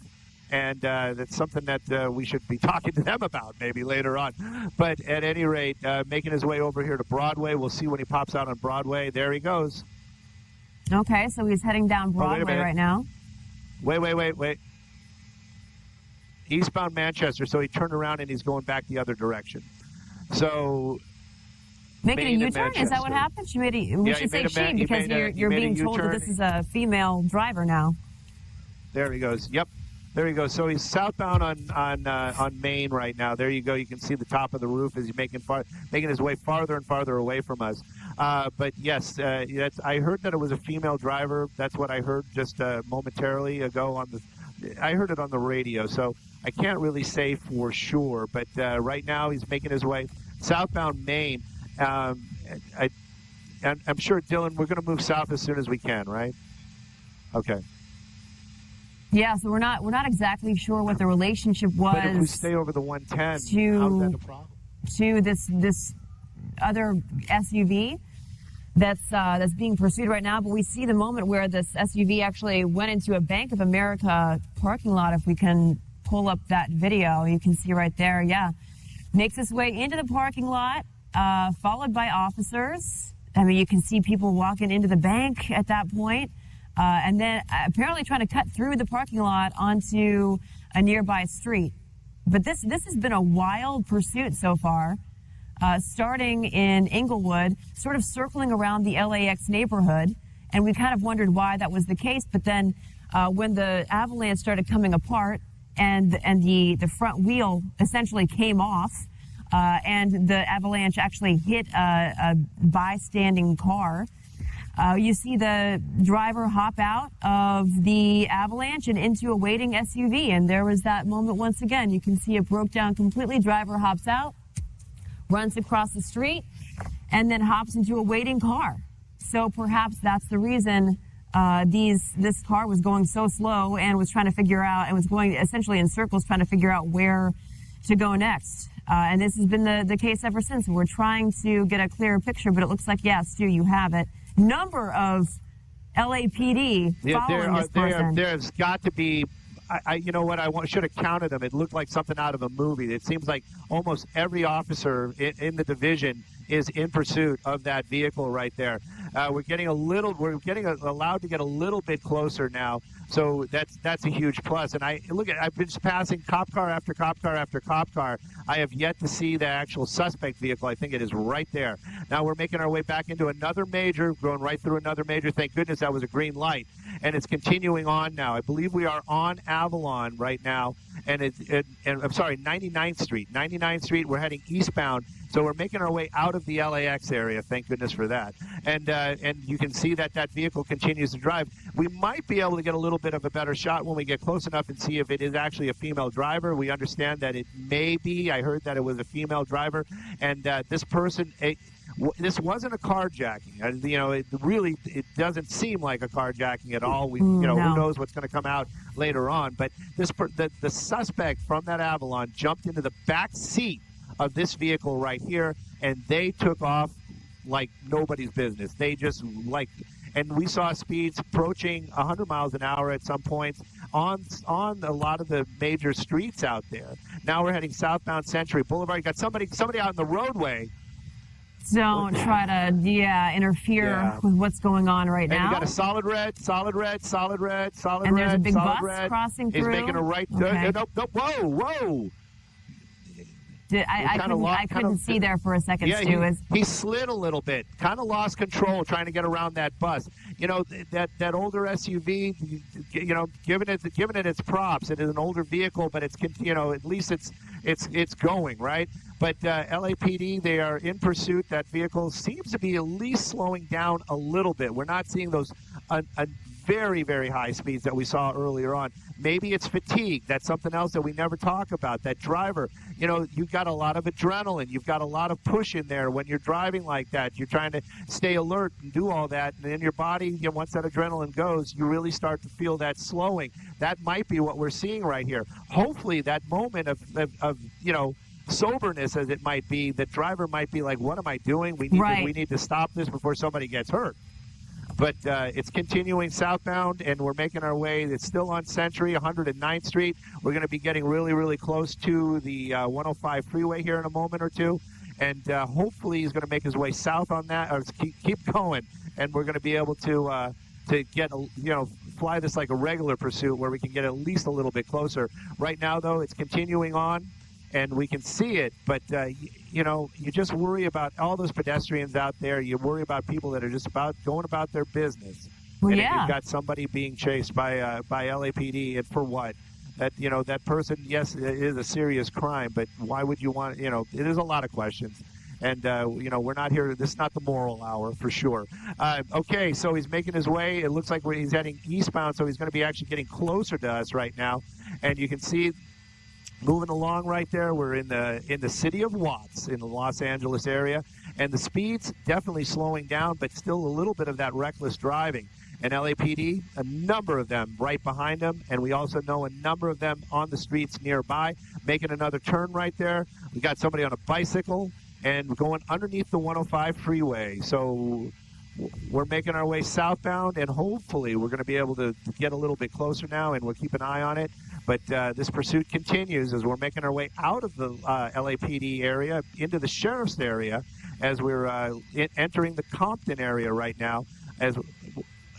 And that's something that we should be talking to them about maybe later on. But at any rate, making his way over here to Broadway. We'll see when he pops out on Broadway. There he goes. Okay, so he's heading down Broadway right now. Wait. Eastbound Manchester, so he turned around and he's going back the other direction. So... Making a U-turn? Is that what happened? We should say she because you're being told that this is a female driver now. There he goes. Yep. There you go. So he's southbound on Main right now. There you go. You can see the top of the roof as he's making his way farther and farther away from us. But yes, I heard that it was a female driver. That's what I heard just momentarily ago I heard it on the radio. So I can't really say for sure. But right now he's making his way southbound Main. I'm sure, Dylan, we're going to move south as soon as we can, right? Okay. Yeah, so we're not exactly sure what the relationship was. But if we stay over the 110, how's that a problem? To this other SUV that's being pursued right now. But we see the moment where this SUV actually went into a Bank of America parking lot. If we can pull up that video, you can see right there. Yeah, makes its way into the parking lot, followed by officers. I mean, you can see people walking into the bank at that point. And then apparently trying to cut through the parking lot onto a nearby street. But this has been a wild pursuit so far, starting in Inglewood, sort of circling around the LAX neighborhood. And we kind of wondered why that was the case. But then when the avalanche started coming apart and the front wheel essentially came off, and the avalanche actually hit a bystanding car. You see the driver hop out of the avalanche and into a waiting SUV, and there was that moment once again. You can see it broke down completely. Driver hops out, runs across the street, and then hops into a waiting car. So perhaps that's the reason this car was going so slow and was trying to figure out, and was going essentially in circles trying to figure out where to go next. And this has been the case ever since. We're trying to get a clearer picture, but it looks like, yeah, Stu, you have it. Number of LAPD following this person. There's got to be, you know what, should have counted them. It looked like something out of a movie. It seems like almost every officer in the division is in pursuit of that vehicle right there. We're getting allowed to get a little bit closer now, so that's a huge plus. And I've been passing cop car after cop car after cop car. I have yet to see the actual suspect vehicle. I think it is right there. Now we're making our way back into another major, going right through another major. Thank goodness that was a green light, and it's continuing on now. I believe we are on Avalon right now, and I'm sorry, 99th Street. 99th Street. We're heading eastbound. So we're making our way out of the LAX area. Thank goodness for that. And you can see that vehicle continues to drive. We might be able to get a little bit of a better shot when we get close enough and see if it is actually a female driver. We understand that it may be. I heard that it was a female driver. And this person, this wasn't a carjacking. You know, it doesn't seem like a carjacking at all. No. Who knows what's going to come out later on. But the suspect from that Avalon jumped into the back seat of this vehicle right here, and they took off like nobody's business. They just and we saw speeds approaching 100 miles an hour at some points on a lot of the major streets out there. Now we're heading southbound Century Boulevard. You got somebody out in the roadway. Don't try to, interfere with what's going on right now. And you got a solid red. And there's a big bus crossing through. He's making a right. Okay. Whoa. I couldn't see there for a second, Stu. He slid a little bit, kind of lost control trying to get around that bus. You know, that older SUV, giving it its props. It is an older vehicle, but it's, at least it's going, right? But LAPD, they are in pursuit. That vehicle seems to be at least slowing down a little bit. We're not seeing those very, very high speeds that we saw earlier on. Maybe it's fatigue. That's something else that we never talk about. That driver, you've got a lot of adrenaline. You've got a lot of push in there when you're driving like that. You're trying to stay alert and do all that. And in your body, once that adrenaline goes, you really start to feel that slowing. That might be what we're seeing right here. Hopefully that moment of soberness, as it might be, the driver might be like, what am I doing? We need to stop this before somebody gets hurt. But it's continuing southbound, and we're making our way. It's still on Century, 109th Street. We're going to be getting really, really close to the 105 freeway here in a moment or two. And hopefully he's going to make his way south on that, or keep going. And we're going to be able to get, fly this like a regular pursuit where we can get at least a little bit closer. Right now, though, it's continuing on, and we can see it, but you just worry about all those pedestrians out there. You worry about people that are just going about their business. Well, and yeah. You've got somebody being chased by LAPD, and for what? That person, yes, it is a serious crime, but why would you want? It is a lot of questions. And, we're not here. This is not the moral hour for sure. Okay, so he's making his way. It looks like he's heading eastbound, so he's going to be actually getting closer to us right now. And you can see, moving along right there, we're in the city of Watts in the Los Angeles area, and the speed's definitely slowing down, but still a little bit of that reckless driving. And LAPD, a number of them right behind them, and we also know a number of them on the streets nearby, making another turn right there. We got somebody on a bicycle and going underneath the 105 freeway. So we're making our way southbound, and hopefully we're going to be able to get a little bit closer now, and we'll keep an eye on it. But this pursuit continues as we're making our way out of the LAPD area into the sheriff's area, as we're entering the Compton area right now, as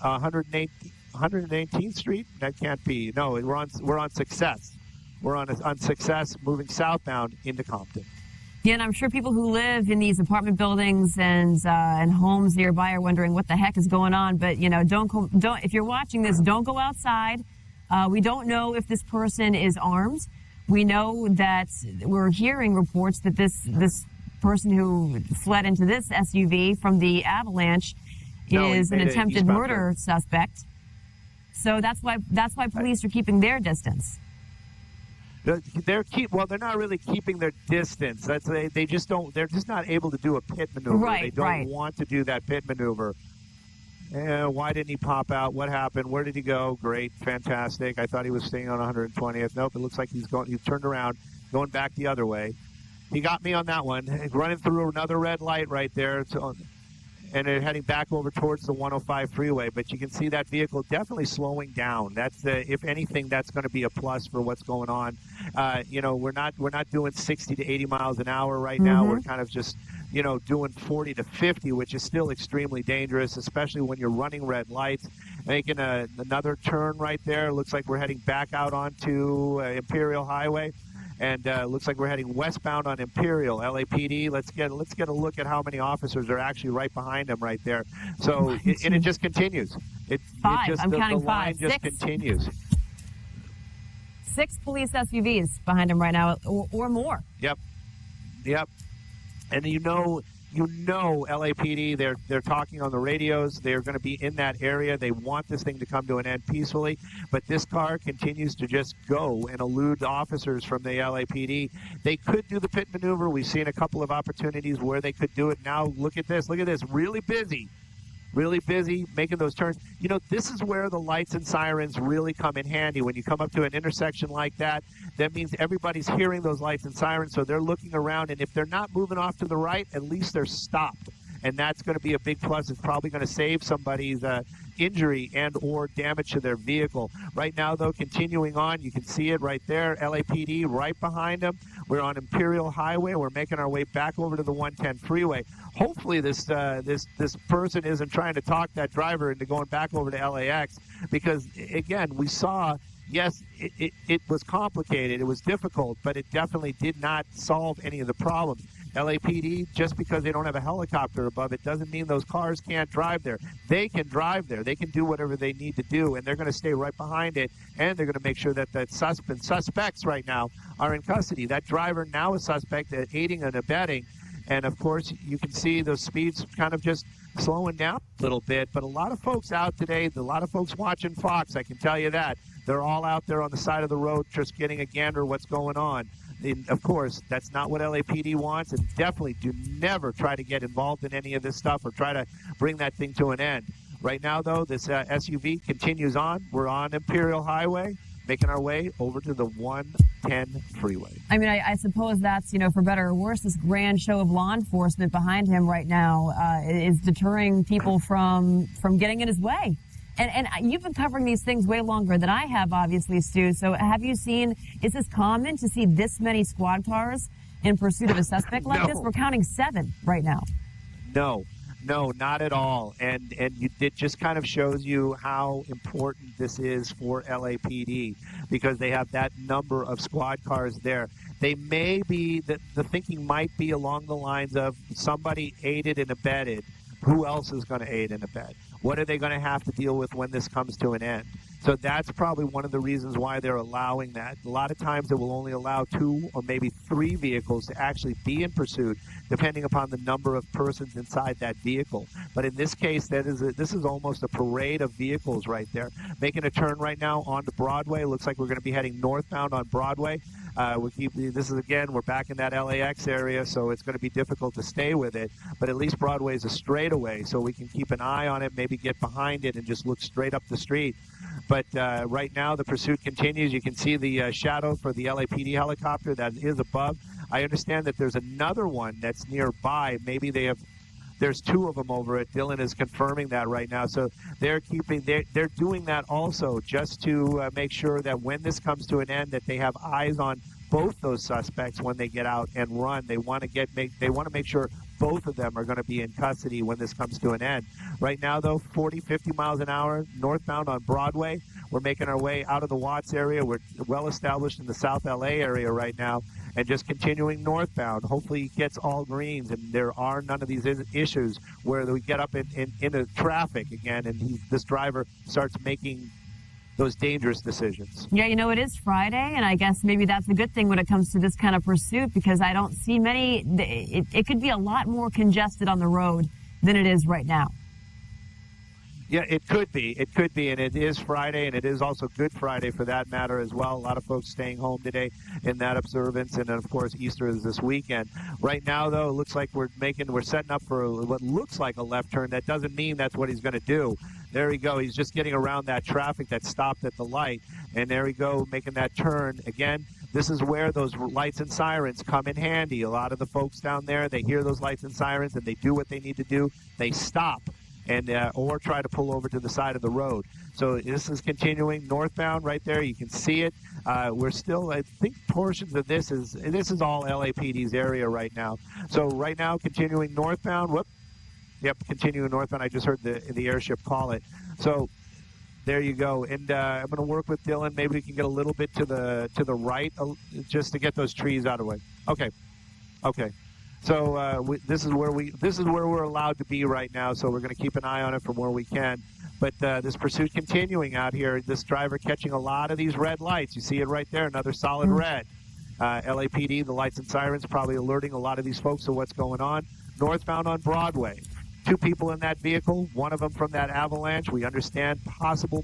118th Street. That can't be. No, we're on Success. We're on Success, moving southbound into Compton. Yeah, and I'm sure people who live in these apartment buildings and homes nearby are wondering what the heck is going on. But don't. If you're watching this, don't go outside. We don't know if this person is armed. We know that we're hearing reports that this person who fled into this SUV from the avalanche is an attempted murder suspect. So that's why police are keeping their distance. They're not really keeping their distance. They just don't. They're just not able to do a pit maneuver. Right, they don't want to do that pit maneuver. Why didn't he pop out? What happened? Where did he go? Great, fantastic. I thought he was staying on 120th. Nope, it looks like he's turned around, going back the other way. He got me on that one. Running through another red light right there. And they're heading back over towards the 105 freeway. But you can see that vehicle definitely slowing down. If anything, that's going to be a plus for what's going on. We're not doing 60 to 80 miles an hour right now. We're kind of just, doing 40 to 50, which is still extremely dangerous, especially when you're running red lights. Making another turn right there. Looks like we're heading back out onto Imperial Highway. And looks like we're heading westbound on Imperial, LAPD. Let's get a look at how many officers are actually right behind him right there. So, it just continues. Five. I'm counting the line five. just Six. continues. 6 police SUVs behind him right now, or more. Yep. And LAPD, they're talking on the radios. They're going to be in that area. They want this thing to come to an end peacefully. But this car continues to just go and elude officers from the LAPD. They could do the pit maneuver. We've seen a couple of opportunities where they could do it. Now look at this. Really busy making those turns. This is where the lights and sirens really come in handy. When you come up to an intersection like that means everybody's hearing those lights and sirens, so they're looking around, and if they're not moving off to the right, at least they're stopped. And that's going to be a big plus. It's probably going to save somebody's injury and or damage to their vehicle. Right now, though, continuing on, you can see it right there, LAPD right behind them. We're on Imperial Highway. We're making our way back over to the 110 freeway. Hopefully this person isn't trying to talk that driver into going back over to LAX, because, again, we saw, yes, it was complicated. It was difficult, but it definitely did not solve any of the problems. LAPD, just because they don't have a helicopter above it doesn't mean those cars can't drive there. They can drive there. They can do whatever they need to do, and they're going to stay right behind it, and they're going to make sure that suspects right now are in custody. That driver now is suspect at aiding and abetting, and, of course, you can see those speeds kind of just slowing down a little bit. But a lot of folks out today, a lot of folks watching Fox, I can tell you that. They're all out there on the side of the road just getting a gander what's going on. And of course, that's not what LAPD wants, and definitely do never try to get involved in any of this stuff or try to bring that thing to an end. Right now, though, this SUV continues on. We're on Imperial Highway, making our way over to the 110 freeway. I mean, I suppose that's, for better or worse, this grand show of law enforcement behind him right now is deterring people from getting in his way. And you've been covering these things way longer than I have, obviously, Stu. So have you seen, is this common to see this many squad cars in pursuit of a suspect like this? We're counting 7 right now. No, not at all. And it just kind of shows you how important this is for LAPD, because they have that number of squad cars there. They may be, the thinking might be along the lines of somebody aided and abetted. Who else is going to aid and abet? What are they going to have to deal with when this comes to an end? So that's probably one of the reasons why they're allowing that. A lot of times it will only allow 2 or maybe 3 vehicles to actually be in pursuit, depending upon the number of persons inside that vehicle. But in this case, this is almost a parade of vehicles right there. Making a turn right now onto Broadway. Looks like we're going to be heading northbound on Broadway. We're back in that LAX area, so it's going to be difficult to stay with it. But at least Broadway is a straightaway, so we can keep an eye on it, maybe get behind it and just look straight up the street. But right now, the pursuit continues. You can see the shadow for the LAPD helicopter that is above. I understand that there's another one that's nearby. Maybe there's 2 of them over it. Dylan is confirming that right now. So they're doing that also just to make sure that when this comes to an end, that they have eyes on both those suspects when they get out and run. They want to make sure both of them are going to be in custody when this comes to an end. Right now, though, 40, 50 miles an hour northbound on Broadway. We're making our way out of the Watts area. We're well established in the South LA area right now, and just continuing northbound. Hopefully he gets all greens and there are none of these issues where we get up into traffic again and this driver starts making dangerous decisions. Yeah, you know, it is Friday, and I guess maybe that's a good thing when it comes to this kind of pursuit, because I don't see many. It could be a lot more congested on the road than it is right now. Yeah, it could be. It could be, and it is Friday, and it is also Good Friday for that matter as well. A lot of folks staying home today in that observance, and then, of course, Easter is this weekend. Right now, though, it looks like we're setting up for what looks like a left turn. That doesn't mean that's what he's going to do. There we go. He's just getting around that traffic that stopped at the light, and there we go, making that turn. Again, this is where those lights and sirens come in handy. A lot of the folks down there, they hear those lights and sirens, and they do what they need to do. They stop. And or try to pull over to the side of the road. So this is continuing northbound right there. You can see it. We're still, I think, portions of this is all LAPD's area right now. So right now, continuing northbound. Whoop. Yep, continuing northbound. I just heard the airship call it. So there you go. And I'm going to work with Dylan. Maybe we can get a little bit to the right, just to get those trees out of the way. Okay. Okay. So this is where we're allowed to be right now. So we're going to keep an eye on it from where we can. But this pursuit continuing out here. This driver catching a lot of these red lights. You see it right there, another solid red. LAPD, the lights and sirens, probably alerting a lot of these folks to what's going on. Northbound on Broadway. 2 people in that vehicle. One of them from that avalanche. We understand possible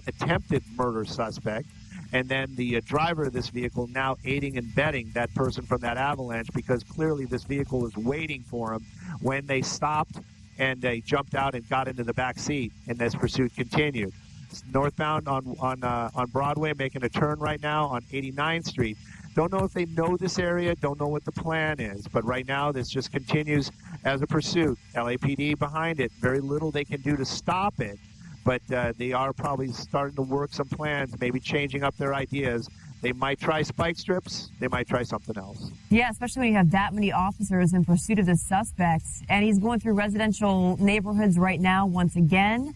attempted murder suspect. And then the driver of this vehicle now aiding and abetting that person from that avalanche, because clearly this vehicle was waiting for him when they stopped, and they jumped out and got into the back seat, and this pursuit continued. Northbound on Broadway, making a turn right now on 89th Street. Don't know if they know this area, don't know what the plan is, but right now this just continues as a pursuit. LAPD behind it, very little they can do to stop it. But they are probably starting to work some plans, maybe changing up their ideas. They might try spike strips. They might try something else. Yeah, especially when you have that many officers in pursuit of the suspects. And he's going through residential neighborhoods right now once again.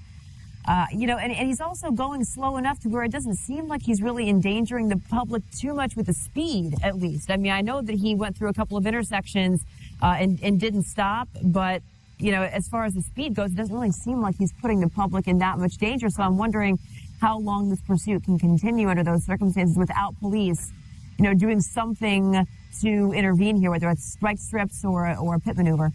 You know, and he's also going slow enough to where it doesn't seem like he's really endangering the public too much with the speed, at least. I mean, I know that he went through a couple of intersections and didn't stop, but you know, as far as the speed goes, it doesn't really seem like he's putting the public in that much danger. So I'm wondering how long this pursuit can continue under those circumstances without police, you know, doing something to intervene here, whether it's spike strips or a pit maneuver.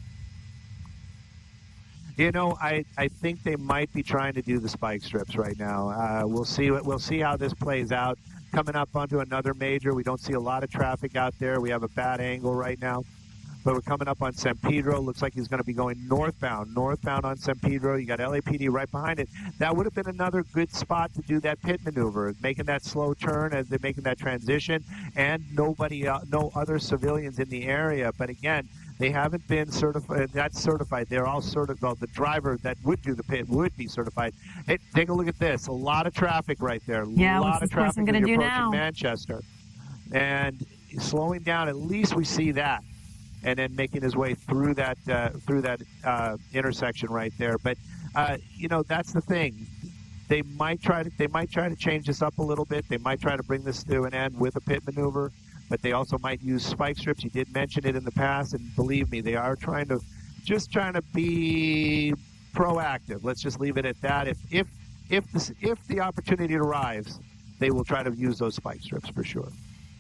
You know, I think they might be trying to do the spike strips right now. We'll see how this plays out. Coming up onto another major, we don't see a lot of traffic out there. We have a bad angle right now. But we're coming up on San Pedro. Looks like he's going to be going northbound on San Pedro. You got LAPD right behind it. That would have been another good spot to do that pit maneuver, making that slow turn as they're making that transition, and no other civilians in the area. But again, they haven't been certified. That's certified. They're all certified. Well, the driver that would do the pit would be certified. Hey, take a look at this. A lot of traffic right there. Yeah, a lot what's of this person traffic going to do approaching now? Manchester. And slowing down, at least we see that. And then making his way through that intersection right there. But you know, that's the thing. They might try to change this up a little bit. They might try to bring this to an end with a pit maneuver, but they also might use spike strips. You did mention it in the past, and believe me, they are trying to be proactive. Let's just leave it at that. If the opportunity arrives, they will try to use those spike strips for sure.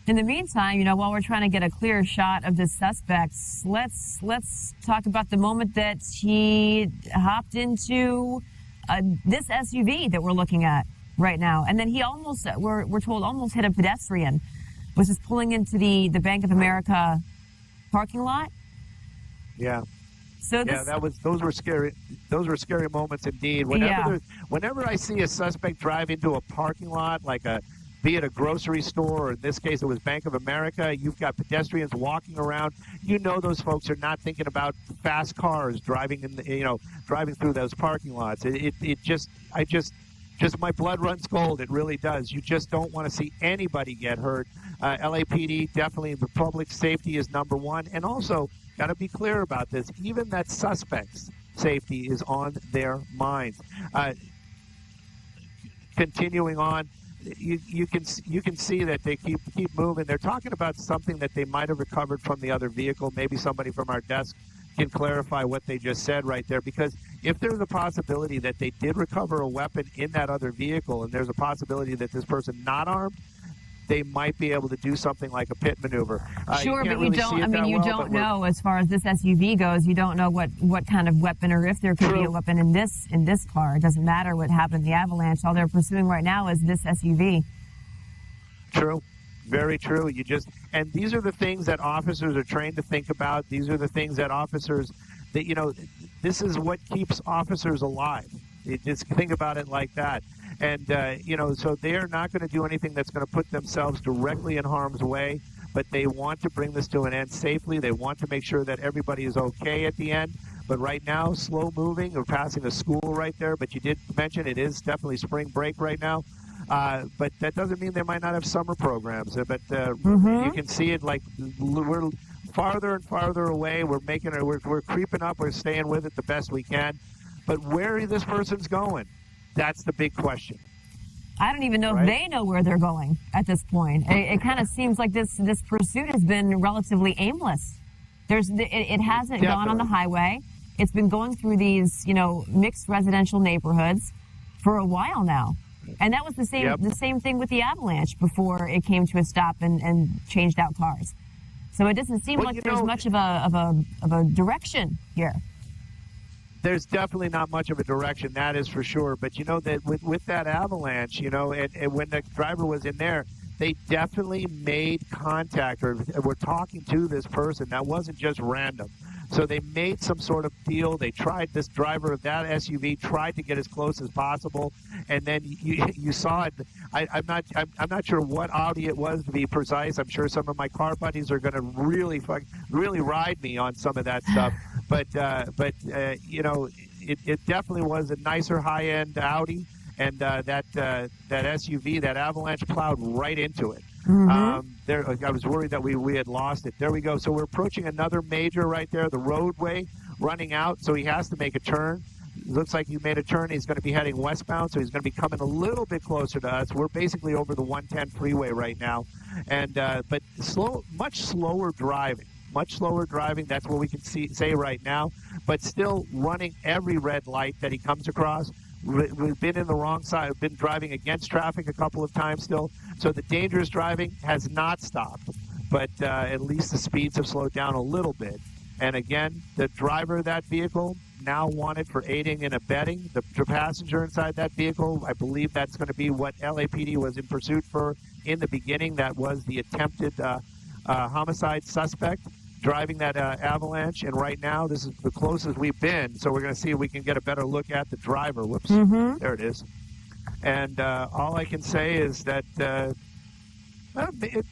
In the meantime, you know, while we're trying to get a clear shot of the suspects, let's talk about the moment that he hopped into this SUV that we're looking at right now. And then he almost, we're told, almost hit a pedestrian. Was just pulling into the Bank of America parking lot. Yeah. So those were scary. Those were scary moments indeed. Whenever I see a suspect drive into a parking lot, be it a grocery store, or in this case it was Bank of America, you've got pedestrians walking around. You know those folks are not thinking about fast cars driving through those parking lots. Just my blood runs cold. It really does. You just don't want to see anybody get hurt. LAPD, definitely, the public safety is number one. And also, got to be clear about this, even that suspect's safety is on their minds. Continuing on, you can see that they keep moving. They're talking about something that they might have recovered from the other vehicle. Maybe somebody from our desk can clarify what they just said right there, because if there's a possibility that they did recover a weapon in that other vehicle, and there's a possibility that this person not armed, they might be able to do something like a pit maneuver. Sure, but really you don't. I mean, you don't know as far as this SUV goes. You don't know what kind of weapon, or if there could be a weapon in this car. It doesn't matter what happened in the avalanche. All they're pursuing right now is this SUV. True. Very true. And these are the things that officers are trained to think about. These are the things that officers, this is what keeps officers alive. You just think about it like that. And, so they're not going to do anything that's going to put themselves directly in harm's way, but they want to bring this to an end safely. They want to make sure that everybody is okay at the end. But right now, slow moving. We're passing a school right there, but you did mention it is definitely spring break right now. But that doesn't mean they might not have summer programs. But you can see it like we're farther and farther away. We're creeping up. We're staying with it the best we can. But where this person's going, that's the big question. I don't even know if they know where they're going at this point. It kind of seems like this pursuit has been relatively aimless. It hasn't gone on the highway. It's been going through these, mixed residential neighborhoods for a while now. And that was the same thing with the avalanche before it came to a stop and changed out cars. So it doesn't seem like there's much of a direction here. There's definitely not much of a direction, that is for sure. But that with that avalanche, and when the driver was in there, they definitely made contact or were talking to this person. That wasn't just random. So they made some sort of deal. They tried, this driver of that SUV tried to get as close as possible, and then you saw it. I'm not sure what Audi it was, to be precise. I'm sure some of my car buddies are going to really ride me on some of that stuff. But it definitely was a nicer high-end Audi, and that SUV, that avalanche, plowed right into it. I was worried that we had lost it. There we go. So we're approaching another major right there, the roadway running out. So he has to make a turn. Looks like he made a turn. He's going to be heading westbound, so he's going to be coming a little bit closer to us. We're basically over the 110 freeway right now, and but much slower driving. Much slower driving. That's what we can say right now. But still running every red light that he comes across. We've been in the wrong side. We've been driving against traffic a couple of times still. So the dangerous driving has not stopped, but at least the speeds have slowed down a little bit. And again, the driver of that vehicle now wanted for aiding and abetting. The passenger inside that vehicle, I believe that's going to be what LAPD was in pursuit for in the beginning. That was the attempted homicide suspect driving that avalanche. And right now, this is the closest we've been. So we're going to see if we can get a better look at the driver. Whoops. There it is. And all I can say is that it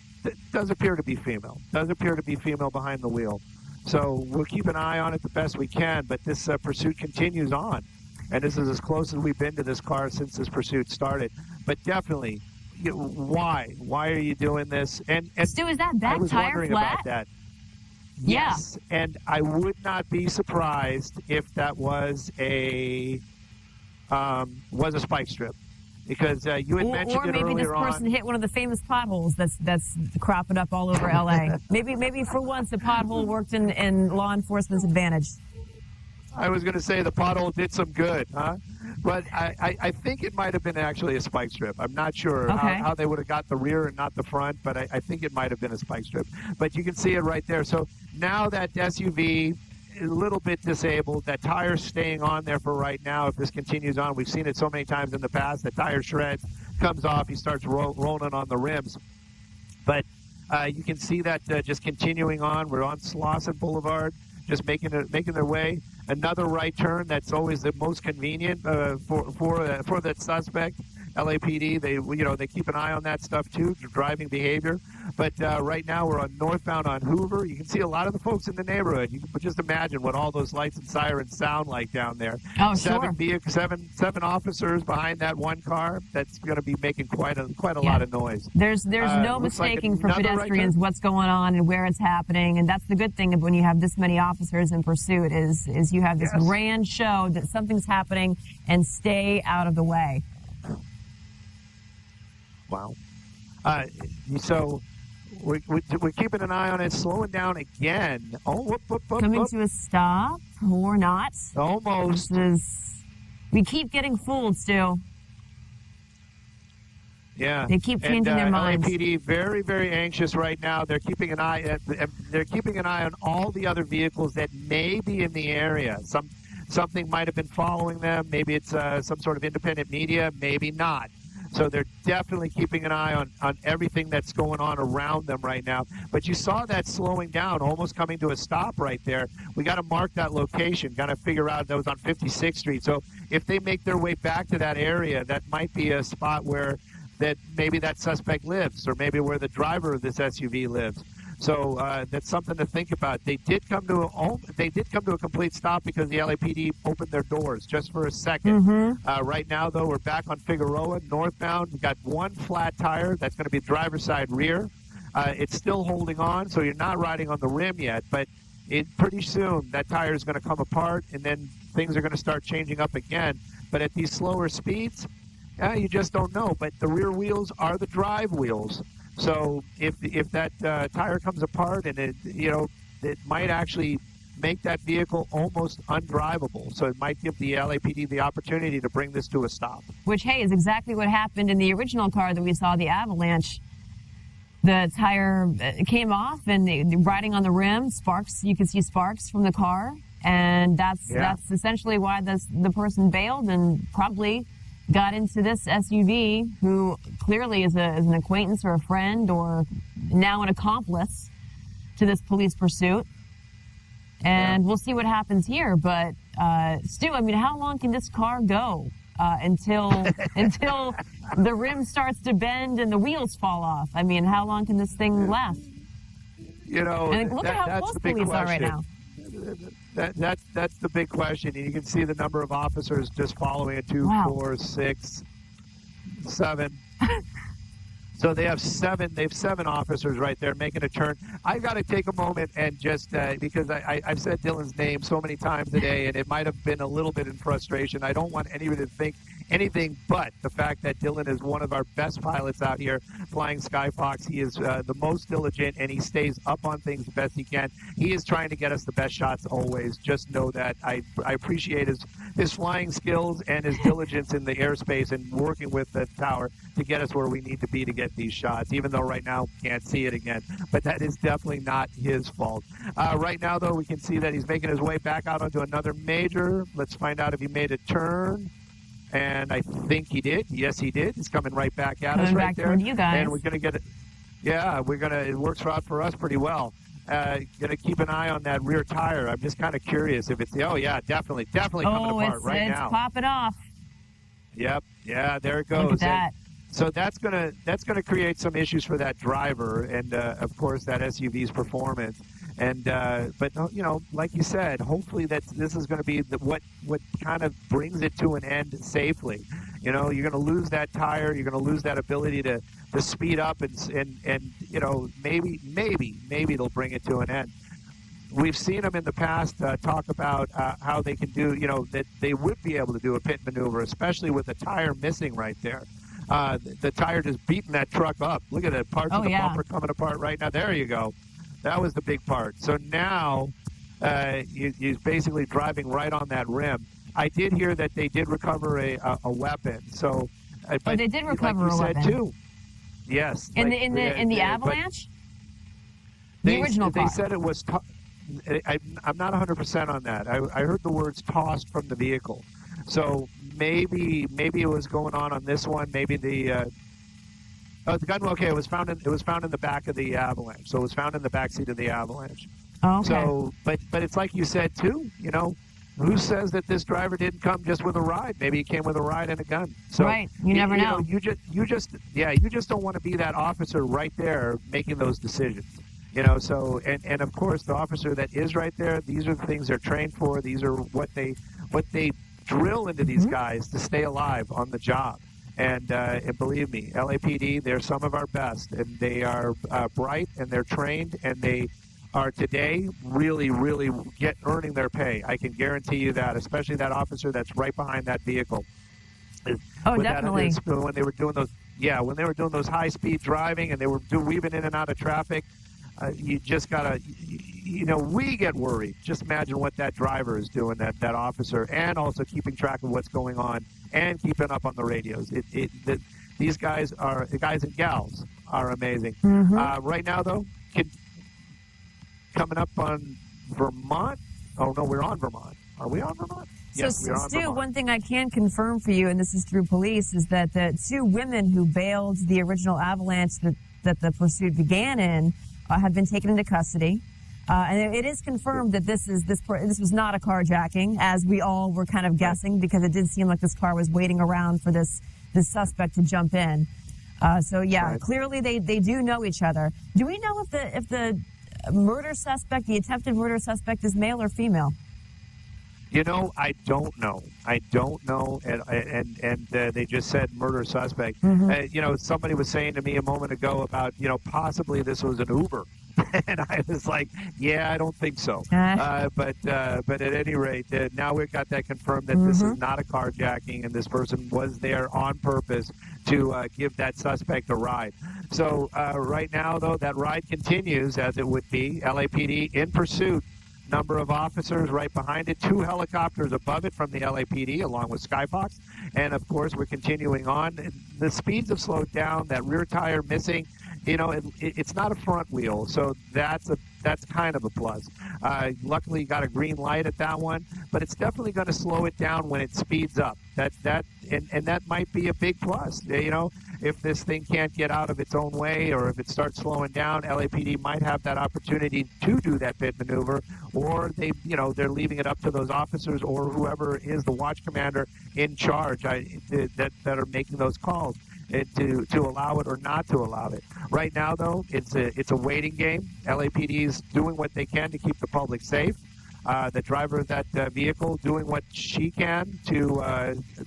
does appear to be female. Does appear to be female behind the wheel. So we'll keep an eye on it the best we can. But this pursuit continues on. And this is as close as we've been to this car since this pursuit started. But definitely, why? Why are you doing this? And Stu, is that I was tire wondering flat? about that. Yeah. Yes, and I would not be surprised if that was a spike strip, because you had mentioned it earlier on. Or maybe this person hit one of the famous potholes that's cropping up all over LA. maybe for once a pothole worked in law enforcement's advantage. I was going to say the pothole did some good, huh? But I think it might have been actually a spike strip. I'm not sure how they would have got the rear and not the front, but I think it might have been a spike strip. But you can see it right there. So now that SUV, a little bit disabled. That tire's staying on there for right now. If this continues on, we've seen it so many times in the past. The tire shreds, comes off, he starts rolling on the rims. But you can see that just continuing on. We're on Slauson Boulevard, just making their way. Another right turn that's always the most convenient for that suspect. LAPD, they keep an eye on that stuff too, driving behavior. But right now we're on northbound on Hoover. You can see a lot of the folks in the neighborhood. You can just imagine what all those lights and sirens sound like down there. Oh, seven officers behind that one car. That's going to be making quite a lot of noise. There's no mistaking for pedestrians what's going on and where it's happening, and that's the good thing of when you have this many officers in pursuit is you have this grand show that something's happening and stay out of the way. Wow. So we're keeping an eye on it, slowing down again. Oh, whoop, whoop, whoop, Coming whoop. to a stop or not. Almost. We keep getting fooled, Stu. Yeah, They keep changing their minds. LAPD very, very anxious right now. They're keeping an eye. They're keeping an eye on all the other vehicles that may be in the area. Something might have been following them. Maybe it's some sort of independent media. Maybe not. So they're definitely keeping an eye on everything that's going on around them right now. But you saw that slowing down, almost coming to a stop right there. We got to mark that location, got to figure out that was on 56th Street. So if they make their way back to that area, that might be a spot where that maybe that suspect lives, or maybe where the driver of this SUV lives. So that's something to think about. They did come to a complete stop because the LAPD opened their doors just for a second. Right now, though, we're back on Figueroa, northbound. We've got one flat tire. That's going to be driver's side rear. It's still holding on, so you're not riding on the rim yet. But pretty soon, that tire is going to come apart, and then things are going to start changing up again. But at these slower speeds, you just don't know. But the rear wheels are the drive wheels. So if that tire comes apart, and it might actually make that vehicle almost undrivable. So it might give the LAPD the opportunity to bring this to a stop. Which, hey, is exactly what happened in the original car that we saw, the Avalanche. The tire came off, and riding on the rim, sparks. You could see sparks from the car, and that's essentially why the person bailed and probably got into this SUV, who clearly is an acquaintance or a friend or now an accomplice to this police pursuit. And we'll see what happens here. But, Stu, I mean, how long can this car go until the rim starts to bend and the wheels fall off? I mean, how long can this thing last? And look at how close police are right now. That's the big question. And you can see the number of officers just following it, 2, 4, 6, 7. So they have 7 officers right there making a turn. I've got to take a moment and just, because I've said Dylan's name so many times today, and it might have been a little bit in frustration. I don't want anybody to think anything but the fact that Dylan is one of our best pilots out here flying Skyfox. He is the most diligent, and he stays up on things the best he can. He is trying to get us the best shots always. Just know that I appreciate his flying skills and his diligence in the airspace and working with the tower to get us where we need to be to get these shots, even though right now can't see it again. But that is definitely not his fault. Right now, though, we can see that he's making his way back out onto another major. Let's find out if he made a turn. And I think he did. Yes, he did. He's coming right back at us right there. You guys. And we're going to get it. Yeah, it works out for us pretty well. Going to keep an eye on that rear tire. I'm just kind of curious if it's definitely coming apart right now. It's popping off. Yep. Yeah, there it goes. Look at that. So that's gonna create some issues for that driver, and of course that SUV's performance. And but like you said, hopefully this is going to be what kind of brings it to an end safely. You're going to lose that tire, you're going to lose that ability to speed up, and maybe it'll bring it to an end. We've seen them in the past talk about how they can do, that they would be able to do a pit maneuver, especially with the tire missing right there. The tire just beating that truck up. Look at the parts of the bumper coming apart right now. There you go. That was the big part. So now he's basically driving right on that rim. I did hear that they did recover a weapon. So, but they did recover like you a said weapon too. Yes. In the Avalanche. The original car. They said it was. I'm not 100% on that. I heard the words tossed from the vehicle. So maybe it was going on this one. Maybe the gun. Okay, it was found in the back of the Avalanche. So it was found in the back seat of the Avalanche. Oh, okay. So, but it's like you said too. Who says that this driver didn't come just with a ride? Maybe he came with a ride and a gun. So right. You never know. You just don't want to be that officer right there making those decisions. So and of course the officer that is right there. These are the things they're trained for. These are what they drill into these guys to stay alive on the job. And believe me, LAPD, they're some of our best, and they are bright, and they're trained, and they are today really, really earning their pay. I can guarantee you that, especially that officer that's right behind that vehicle. Oh, definitely. When they were doing those, yeah, when they were doing those high-speed driving and they were weaving in and out of traffic, you just gotta, we get worried. Just imagine what that driver is doing, that officer, and also keeping track of what's going on and keeping up on the radios. These guys and gals are amazing. Right now, though, coming up on Vermont. Oh no, we're on Vermont. Are we on Vermont? So, yes, we are on Stu, Vermont. one thing I can confirm for you, and this is through police, is that the 2 women who bailed the original avalanche that the pursuit began in have been taken into custody. And it is confirmed that this was not a carjacking, as we all were kind of guessing, because it did seem like this car was waiting around for this suspect to jump in. So yeah, right. Clearly they do know each other. Do we know if the murder suspect, the attempted murder suspect, is male or female? I don't know. And they just said murder suspect. Somebody was saying to me a moment ago about, possibly this was an Uber. And I was like, yeah, I don't think so. But at any rate, now we've got that confirmed that this is not a carjacking, and this person was there on purpose to give that suspect a ride. So right now, though, that ride continues as it would be. LAPD in pursuit. Number of officers right behind it, 2 helicopters above it from the LAPD, along with Skyfox. And, of course, we're continuing on. The speeds have slowed down, that rear tire missing. It's not a front wheel, so that's kind of a plus. Luckily, you got a green light at that one, but it's definitely going to slow it down when it speeds up. And that might be a big plus. If this thing can't get out of its own way, or if it starts slowing down, LAPD might have that opportunity to do that pit maneuver, or they're leaving it up to those officers or whoever is the watch commander in charge that are making those calls. To allow it or not to allow it. Right now, though, it's a waiting game. LAPD is doing what they can to keep the public safe. The driver of that vehicle doing what she can to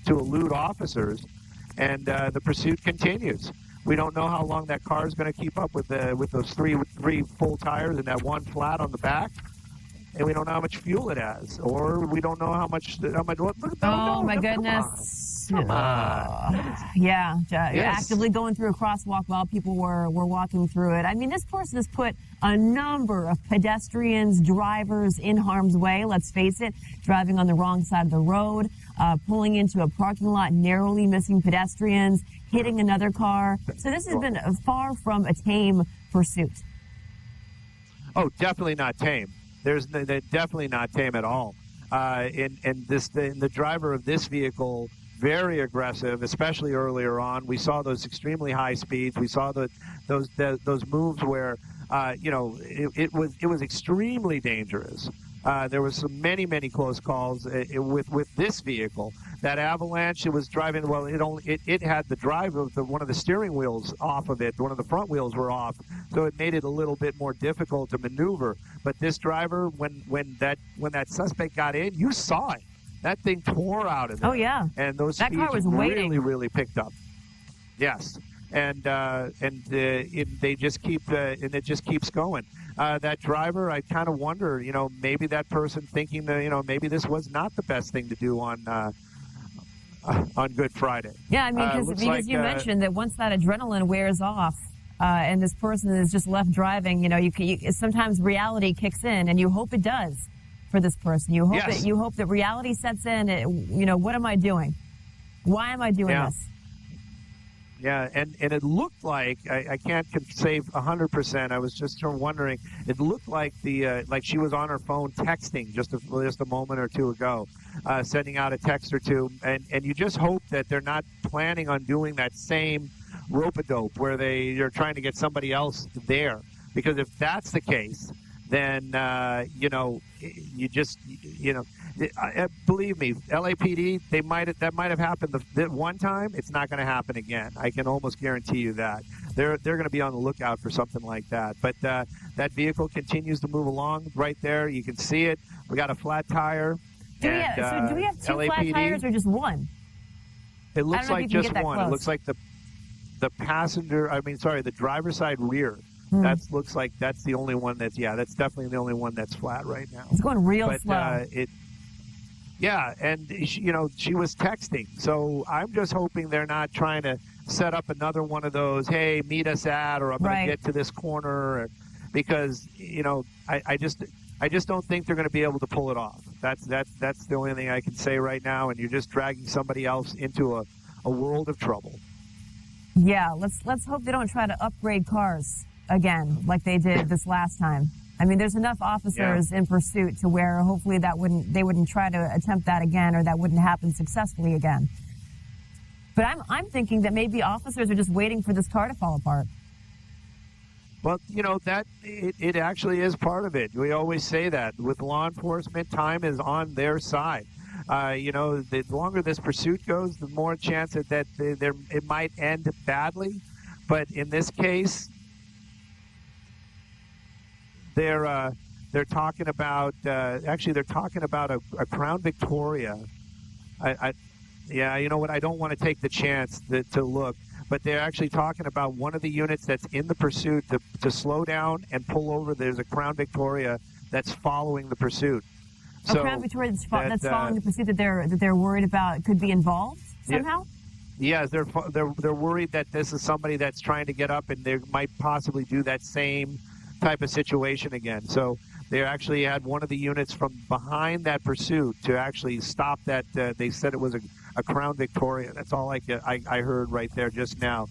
elude officers, and the pursuit continues. We don't know how long that car is going to keep up with those three full tires and that one flat on the back. And we don't know how much fuel it has, or we don't know how much. Oh my goodness! Come on. Yeah, Yes. actively going through a crosswalk while people were walking through it. I mean, this person has put a number of pedestrians, drivers in harm's way. Let's face it, driving on the wrong side of the road, pulling into a parking lot, narrowly missing pedestrians, hitting another car. So this has been far from a tame pursuit. Oh, definitely not tame. They're definitely not tame at all. The driver of this vehicle, very aggressive, especially earlier on. We saw those extremely high speeds. We saw those moves where it was extremely dangerous. There was many close calls with this vehicle. That Avalanche, it was driving, well, it had the drive of one of the steering wheels off of it. One of the front wheels were off, so it made it a little bit more difficult to maneuver. But this driver, when that suspect got in, you saw it. That thing tore out of there. Oh yeah, and those that speeds car was waiting. really picked up. Yes, and it just keeps going. That driver, I kind of wonder, maybe that person thinking that, maybe this was not the best thing to do on Good Friday. Yeah, I mean, because you mentioned that once that adrenaline wears off, and this person is just left driving, you sometimes reality kicks in, and you hope it does for this person. You hope that reality sets in. What am I doing? Why am I doing this? Yeah, and it looked like, I can't say 100%. I was just wondering. It looked like like she was on her phone texting just a moment or two ago, sending out a text or two, and you just hope that they're not planning on doing that same rope-a-dope where they're trying to get somebody else there, because if that's the case, then believe me, LAPD, that might have happened that one time. It's not going to happen again. I can almost guarantee you that. They're going to be on the lookout for something like that. But that vehicle continues to move along right there. You can see it. We got a flat tire. Do we have two LAPD, flat tires or just one? It looks like just one. Close. It looks like the driver's side rear. That looks like that's the only one that's definitely the only one that's flat right now. It's going real slow. And she was texting, so I'm just hoping they're not trying to set up another one of those, hey, meet us at, or I'm going to get to this corner, because, you know, I just don't think they're going to be able to pull it off. That's the only thing I can say right now, and you're just dragging somebody else into a world of trouble. Yeah, let's hope they don't try to upgrade cars again like they did this last time. I mean, there's enough officers in pursuit to where hopefully they wouldn't try to attempt that again, or that wouldn't happen successfully again. But I'm thinking that maybe officers are just waiting for this car to fall apart. Well, you know, that it actually is part of it. We always say that with law enforcement, time is on their side. You know, the longer this pursuit goes, the more chance that it might end badly. But in this case, they're talking about they're talking about a Crown Victoria. Yeah, you know what? I don't want to take the chance to look, but they're actually talking about one of the units that's in the pursuit to slow down and pull over. There's a Crown Victoria that's following the pursuit. So Crown Victoria that's following the pursuit that they're worried about could be involved somehow. Yes, they're worried that this is somebody that's trying to get up, and they might possibly do that same type of situation again. So they actually had one of the units from behind that pursuit to actually stop that. They said it was a Crown Victoria. That's all I heard right there just now.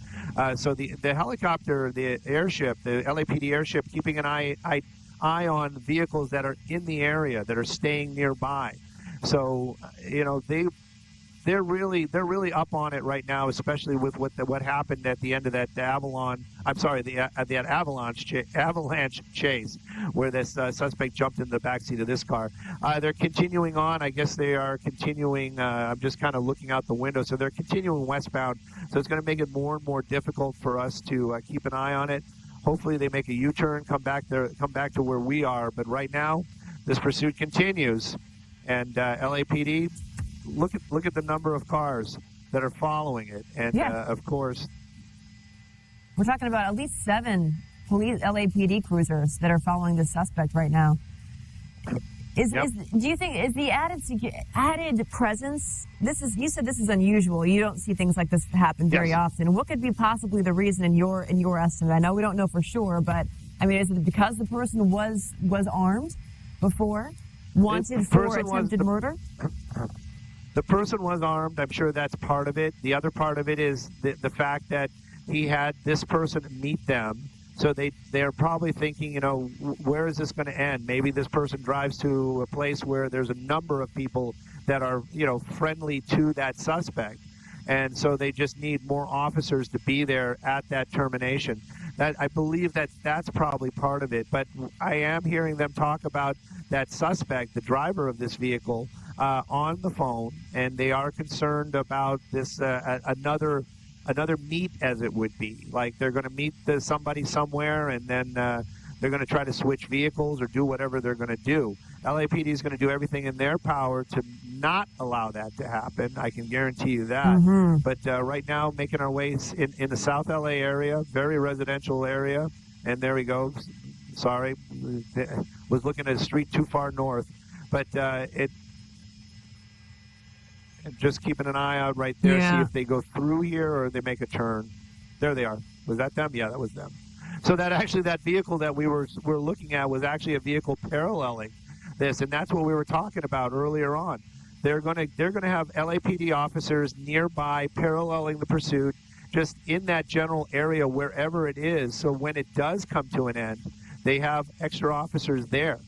So the helicopter, the airship, the LAPD airship, keeping an eye on vehicles that are in the area, that are staying nearby. So, you know, they're really up on it right now, especially with what happened at the end of that avalanche chase, where this suspect jumped in the backseat of this car. They're continuing on. I guess they are continuing. I'm just kind of looking out the window, so they're continuing westbound. So it's going to make it more and more difficult for us to keep an eye on it. Hopefully, they make a U-turn, come back to where we are. But right now, this pursuit continues, and LAPD. Look at the number of cars that are following it, and of course, we're talking about at least 7 police LAPD cruisers that are following the suspect right now. Do you think is the added presence? You said this is unusual. You don't see things like this happen very often. What could be possibly the reason in your estimate? I know we don't know for sure, but I mean, is it because the person was armed before, wanted for attempted murder? The person was armed. I'm sure that's part of it. The other part of it is the fact that he had this person meet them. So they're probably thinking, you know, where is this going to end? Maybe this person drives to a place where there's a number of people that are, you know, friendly to that suspect. And so they just need more officers to be there at that termination. I believe that's probably part of it. But I am hearing them talk about that suspect, the driver of this vehicle, on the phone, and they are concerned about this another meet, as it would be. Like they're going to meet somebody somewhere, and then they're going to try to switch vehicles or do whatever they're going to do. LAPD is going to do everything in their power to not allow that to happen. I can guarantee you that. Mm-hmm. But right now, making our way in the South LA area, very residential area, and there we go. Sorry, was looking at a street too far north, but just keeping an eye out right there, see if they go through here or they make a turn. There they are. Was that them? Yeah, that was them. So that vehicle that we were looking at was actually a vehicle paralleling this, and that's what we were talking about earlier on. They're going to have LAPD officers nearby paralleling the pursuit, just in that general area wherever it is. So when it does come to an end, they have extra officers there.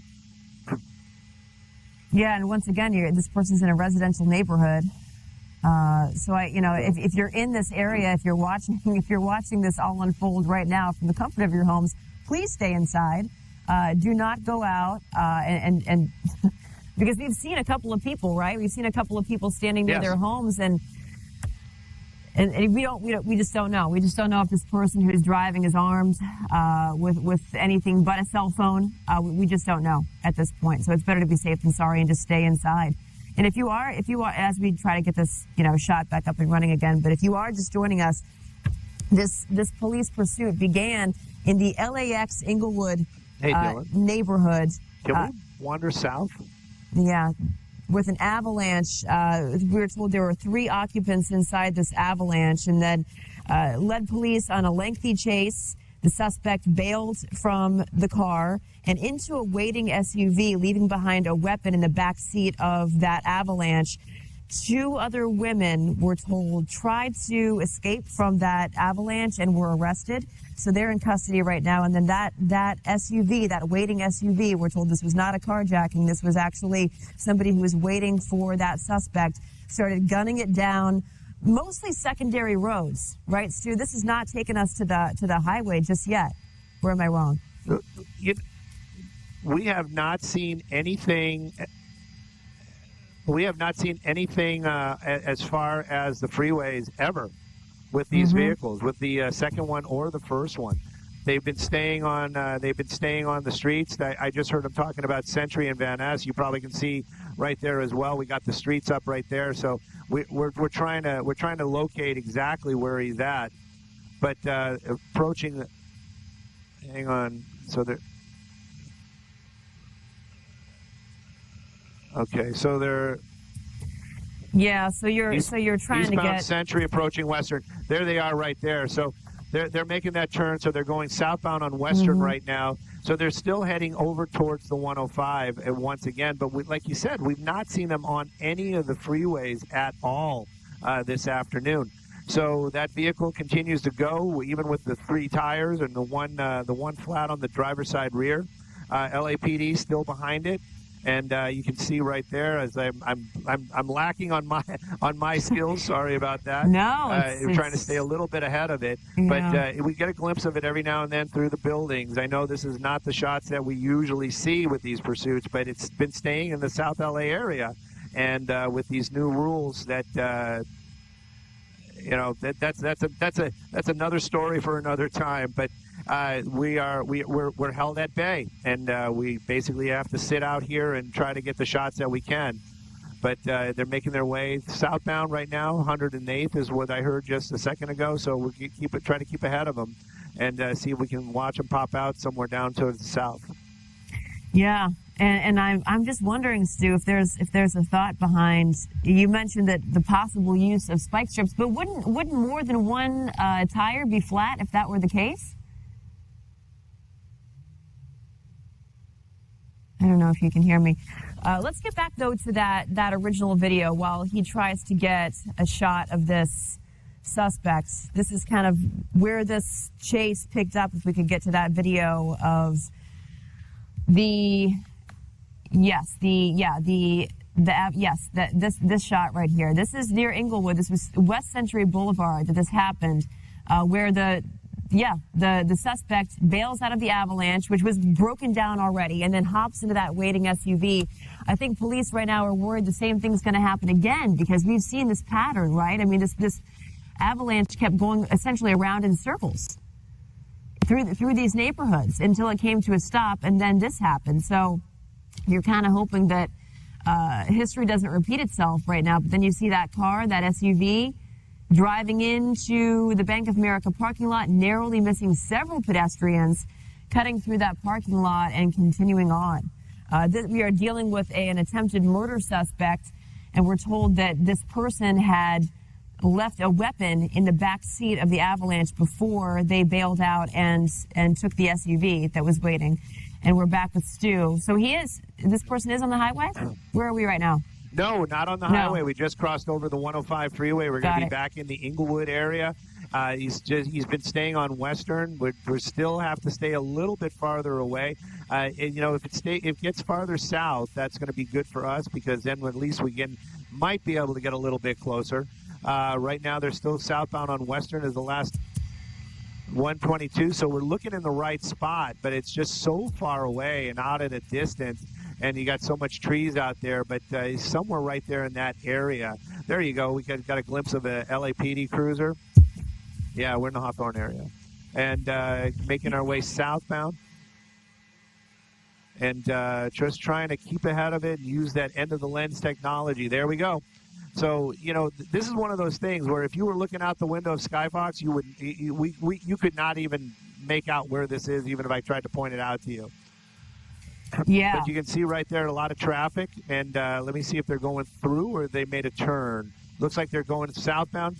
Yeah, and once again, this person's in a residential neighborhood. So if you're in this area, if you're watching this all unfold right now from the comfort of your homes, please stay inside. Do not go out, and because we've seen a couple of people, right? We've seen a couple of people standing near their homes, and we just don't know. We just don't know if this person who's driving is armed with anything but a cell phone. We just don't know at this point. So it's better to be safe than sorry and just stay inside. And if you are, as we try to get this, shot back up and running again, but if you are just joining us, this police pursuit began in the LAX Inglewood neighborhood. Can we wander south? Yeah. With an avalanche. We were told there were 3 occupants inside this avalanche, and then led police on a lengthy chase. The suspect bailed from the car and into a waiting SUV, leaving behind a weapon in the back seat of that Avalanche. 2 other women, were told, tried to escape from that Avalanche and were arrested. So they're in custody right now. And then that SUV, that waiting SUV, we're told this was not a carjacking. This was actually somebody who was waiting for that suspect, started gunning it down. Mostly secondary roads, right, Stu? This has not taken us to the highway just yet. Or am I wrong? We have not seen anything. We have not seen anything as far as the freeways ever with these vehicles, with the second one or the first one. They've been staying on. The streets. I just heard them talking about Century and Van Ness. You probably can see right there as well. We got the streets up right there. So we're trying to locate exactly where he's at. But approaching. Hang on. So they're. Okay. So they're. Yeah. So you're trying to get Century approaching Western. There they are right there. So. They're making that turn, so they're going southbound on Western right now. So they're still heading over towards the 105 once again. But like you said, we've not seen them on any of the freeways at all this afternoon. So that vehicle continues to go, even with the 3 tires and the one flat on the driver's side rear. LAPD still behind it. And you can see right there, as I'm lacking on my skills. Sorry about that. No, we're trying to stay a little bit ahead of it, but we get a glimpse of it every now and then through the buildings. I know this is not the shots that we usually see with these pursuits, but it's been staying in the South LA area, and with these new rules that. That's another story for another time. But we're held at bay, and we basically have to sit out here and try to get the shots that we can. But they're making their way southbound right now. 108th is what I heard just a second ago. So we'll try to keep ahead of them and see if we can watch them pop out somewhere down towards the south. Yeah. And I'm just wondering, Stu, if there's a thought behind. You mentioned that the possible use of spike strips, but wouldn't more than one tire be flat if that were the case? I don't know if you can hear me. Let's get back though to that original video while he tries to get a shot of this suspect. This is kind of where this chase picked up. If we could get to that video of this shot right here. This is near Inglewood. This was West Century Boulevard that this happened, where the suspect bails out of the Avalanche, which was broken down already, and then hops into that waiting SUV. I think police right now are worried the same thing's going to happen again, because we've seen this pattern, right? I mean, this Avalanche kept going essentially around in circles through these neighborhoods until it came to a stop, and then this happened. So you're kind of hoping that history doesn't repeat itself right now. But then you see that car, that SUV, driving into the Bank of America parking lot, narrowly missing several pedestrians, cutting through that parking lot and continuing on. We are dealing with an attempted murder suspect, and we're told that this person had left a weapon in the back seat of the Avalanche before they bailed out and took the SUV that was waiting. And we're back with Stu. So this person is on the highway? Where are we right now? No, not on the highway. We just crossed over the 105 freeway. We're going to be back in the Inglewood area. He's been staying on Western. We still have to stay a little bit farther away. If it gets farther south, that's going to be good for us, because then at least we might be able to get a little bit closer. Right now, they're still southbound on Western as the last 122, so we're looking in the right spot, but it's just so far away and out at a distance, and you got so much trees out there, but somewhere right there in that area. There you go. We got a glimpse of a LAPD cruiser. Yeah, we're in the Hawthorne area. And making our way southbound. And just trying to keep ahead of it and use that end-of-the-lens technology. There we go. So, this is one of those things where if you were looking out the window of Skyfox, you could not even make out where this is, even if I tried to point it out to you. Yeah. But you can see right there a lot of traffic, and let me see if they're going through or they made a turn. Looks like they're going southbound,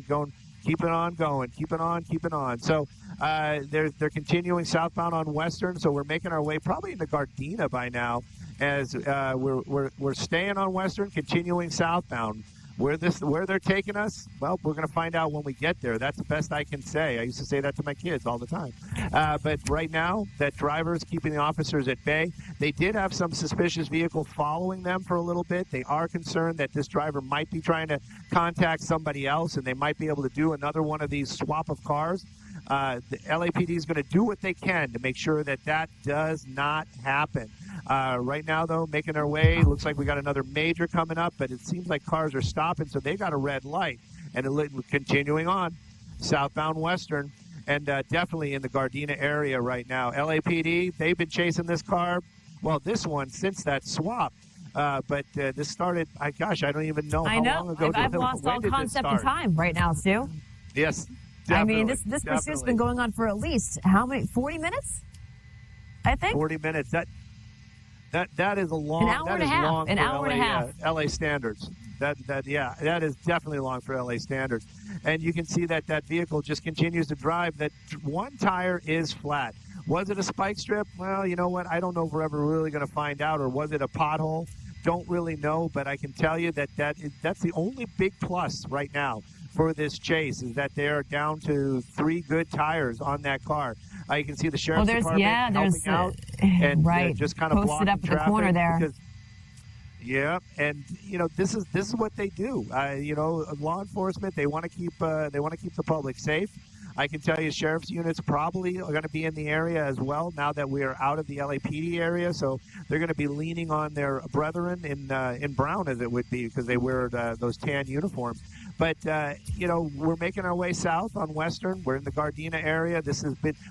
going Keep it on going. Keep it on. Keep it on. So they're continuing southbound on Western. So we're making our way probably into Gardena by now, as we're staying on Western, continuing southbound. Where they're taking us, well, we're going to find out when we get there. That's the best I can say. I used to say that to my kids all the time. But right now, that driver is keeping the officers at bay. They did have some suspicious vehicle following them for a little bit. They are concerned that this driver might be trying to contact somebody else, and they might be able to do another one of these swap of cars. The LAPD is going to do what they can to make sure that that does not happen. Right now, though, making their way. Looks like we got another major coming up, but it seems like cars are stopping, so they got a red light. And continuing on, southbound Western, and definitely in the Gardena area right now. LAPD, they've been chasing this car, well, this one, since that swap. But this started, I don't even know how long ago. I've lost all concept of time right now, Stu. Yes, definitely. I mean, this definitely. pursuit's been going on for at least, how many, 40 minutes? I think? 40 minutes. That is a long. An hour and a half. Long An hour and a half. LA standards. That is definitely long for LA standards. And you can see that vehicle just continues to drive. That one tire is flat. Was it a spike strip? Well, you know what? I don't know if we're ever really going to find out. Or was it a pothole? Don't really know. But I can tell you that's the only big plus right now for this chase, is that they're down to 3 good tires on that car. You can see the sheriff's department helping out and right. Just kind of posted blocking up at traffic the corner there. Because, yeah, and this is what they do. Law enforcement, they want to keep the public safe. I can tell you, sheriff's units probably are going to be in the area as well now that we are out of the LAPD area. So they're going to be leaning on their brethren in brown, as it would be, because they wear those tan uniforms. But, we're making our way south on Western. We're in the Gardena area.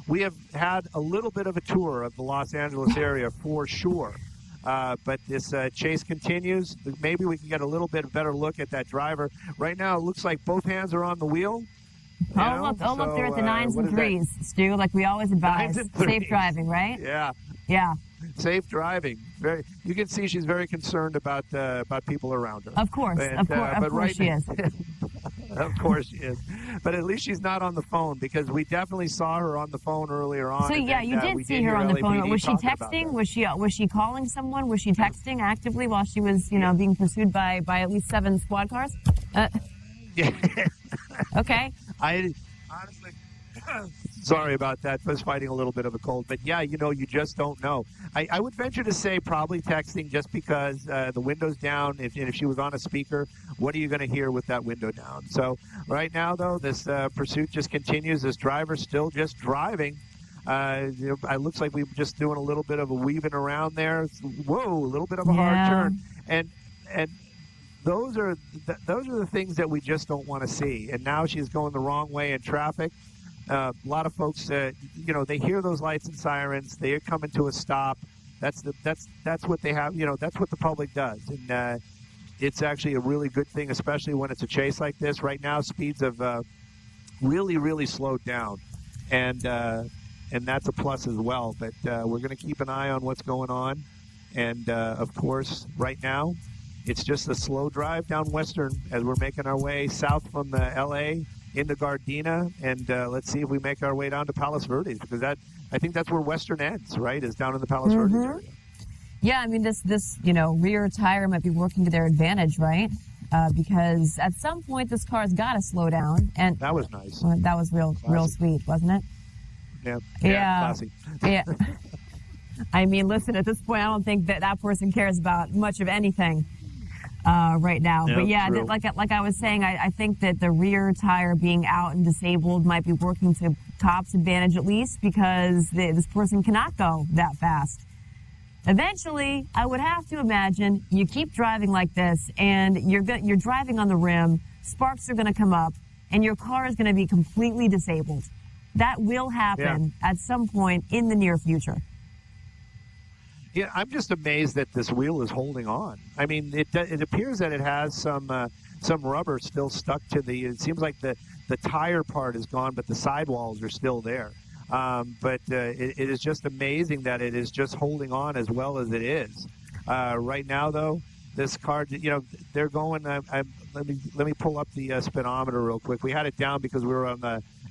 We have had a little bit of a tour of the Los Angeles area for sure. But this chase continues. Maybe we can get a little bit better look at that driver. Right now, it looks like both hands are on the wheel. Look, they're at the 9s and 3s, Stu, like we always advise. Safe driving, right? Yeah. Yeah. Safe driving. You can see she's very concerned about people around her. Of course, of course she is. Of course she is. But at least she's not on the phone, because we definitely saw her on the phone earlier on. So yeah, you did see her on the phone. Was she texting? Was she calling someone? Was she texting actively while she was, being pursued by at least 7 squad cars? Yeah. Okay. I honestly, sorry about that. I was fighting a little bit of a cold. But yeah, you just don't know. I would venture to say probably texting, just because the window's down. If she was on a speaker, what are you going to hear with that window down? So right now, though, this pursuit just continues. This driver's still just driving. It looks like we're just doing a little bit of a weaving around there. Whoa, a little bit of a hard turn. And those are the things that we just don't want to see. And now she's going the wrong way in traffic. A lot of folks, they hear those lights and sirens. They are coming to a stop. That's what they have. That's what the public does. And it's actually a really good thing, especially when it's a chase like this. Right now, speeds have really, really slowed down, and that's a plus as well. But we're going to keep an eye on what's going on. And of course, right now, it's just a slow drive down Western as we're making our way south from the LA into Gardena, and let's see if we make our way down to Palos Verdes, because I think that's where Western ends, right? Is down in the Palos Verdes area. Yeah, I mean, this rear tire might be working to their advantage, right? Because at some point this car's got to slow down, and that was nice. Well, that was real sweet, wasn't it? Yeah. Classy. Yeah. I mean, listen, at this point, I don't think that person cares about much of anything right now. Yeah, but yeah, true. like I was saying, I think that the rear tire being out and disabled might be working to cops' advantage, at least, because this person cannot go that fast. Eventually, I would have to imagine you keep driving like this, and you're driving on the rim, sparks are going to come up, and your car is going to be completely disabled. That will happen at some point in the near future. Yeah, I'm just amazed that this wheel is holding on. I mean, it appears that it has some rubber still stuck to the. It seems like the tire part is gone, but the sidewalls are still there. But it is just amazing that it is just holding on as well as it is. Right now, though, this car, they're going. Let me pull up the speedometer real quick. We had it down because we were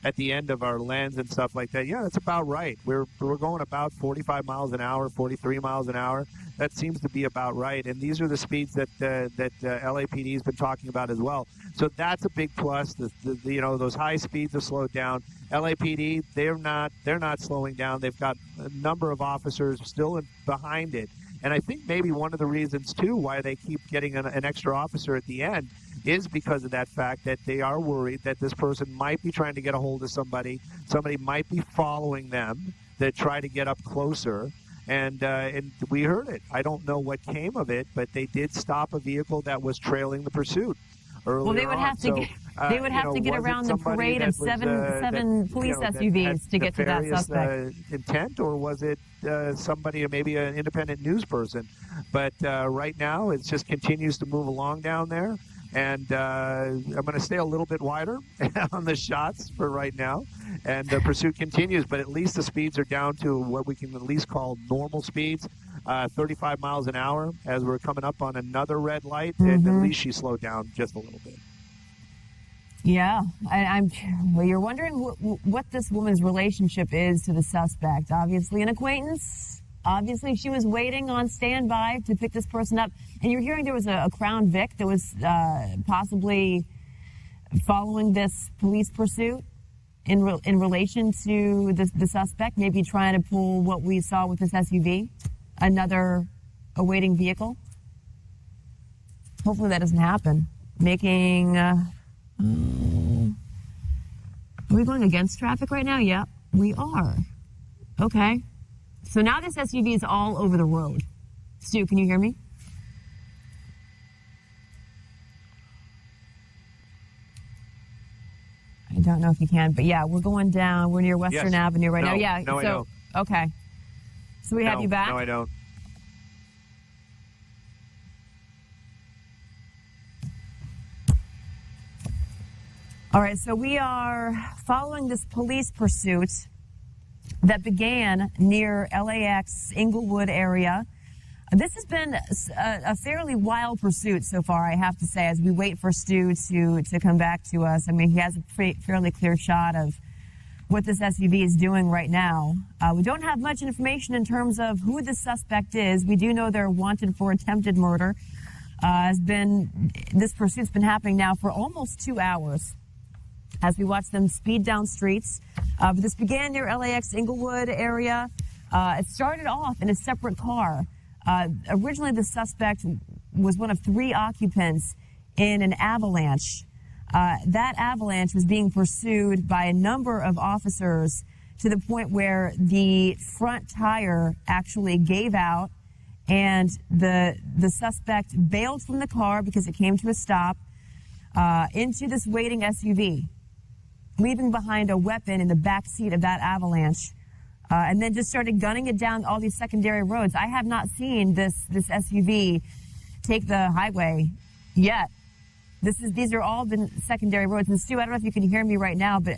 at the end of our lens and stuff like that. Yeah, that's about right. We're going about 45 miles an hour, 43 miles an hour. That seems to be about right. And these are the speeds that LAPD has been talking about as well. So that's a big plus. Those high speeds have slowed down. LAPD, they're not slowing down. They've got a number of officers still behind it. And I think maybe one of the reasons, too, why they keep getting an extra officer at the end is because of that fact that they are worried that this person might be trying to get a hold of somebody. Somebody might be following them that try to get up closer. And we heard it. I don't know what came of it, but they did stop a vehicle that was trailing the pursuit earlier Well, they would have to get around the parade of seven police SUVs to get to that suspect. Intent, or was it somebody, maybe an independent news person? But right now, it just continues to move along down there. And I'm going to stay a little bit wider on the shots for right now. And the pursuit continues, but at least the speeds are down to what we can at least call normal speeds, 35 miles an hour as we're coming up on another red light. And at least she slowed down just a little bit. Yeah, well, you're wondering what this woman's relationship is to the suspect. Obviously an acquaintance. Obviously, she was waiting on standby to pick this person up. And you're hearing there was a Crown Vic that was possibly following this police pursuit in relation to the suspect, maybe trying to pull what we saw with this SUV, another awaiting vehicle. Hopefully that doesn't happen. Are we going against traffic right now? Yeah, we are. Okay. So now this SUV is all over the road. Stu, can you hear me? I don't know if you can, but yeah, we're going down. We're near Western Avenue right now. Yeah. No, I don't. Okay. So we have you back? No, I don't. All right, so we are following this police pursuit that began near LAX Inglewood area. This has been a fairly wild pursuit so far, I have to say, as we wait for Stu to come back to us. I mean, he has a fairly clear shot of what this SUV is doing right now. We don't have much information in terms of who the suspect is. We do know they're wanted for attempted murder. This pursuit's been happening now for almost 2 hours as we watch them speed down streets. But this began near LAX Inglewood area. It started off in a separate car. Originally, the suspect was one of 3 occupants in an avalanche. That avalanche was being pursued by a number of officers to the point where the front tire actually gave out, and the suspect bailed from the car because it came to a stop into this waiting SUV, leaving behind a weapon in the back seat of that avalanche, and then just started gunning it down all these secondary roads. I have not seen this SUV take the highway yet. These are all been secondary roads. And Stu, I don't know if you can hear me right now, but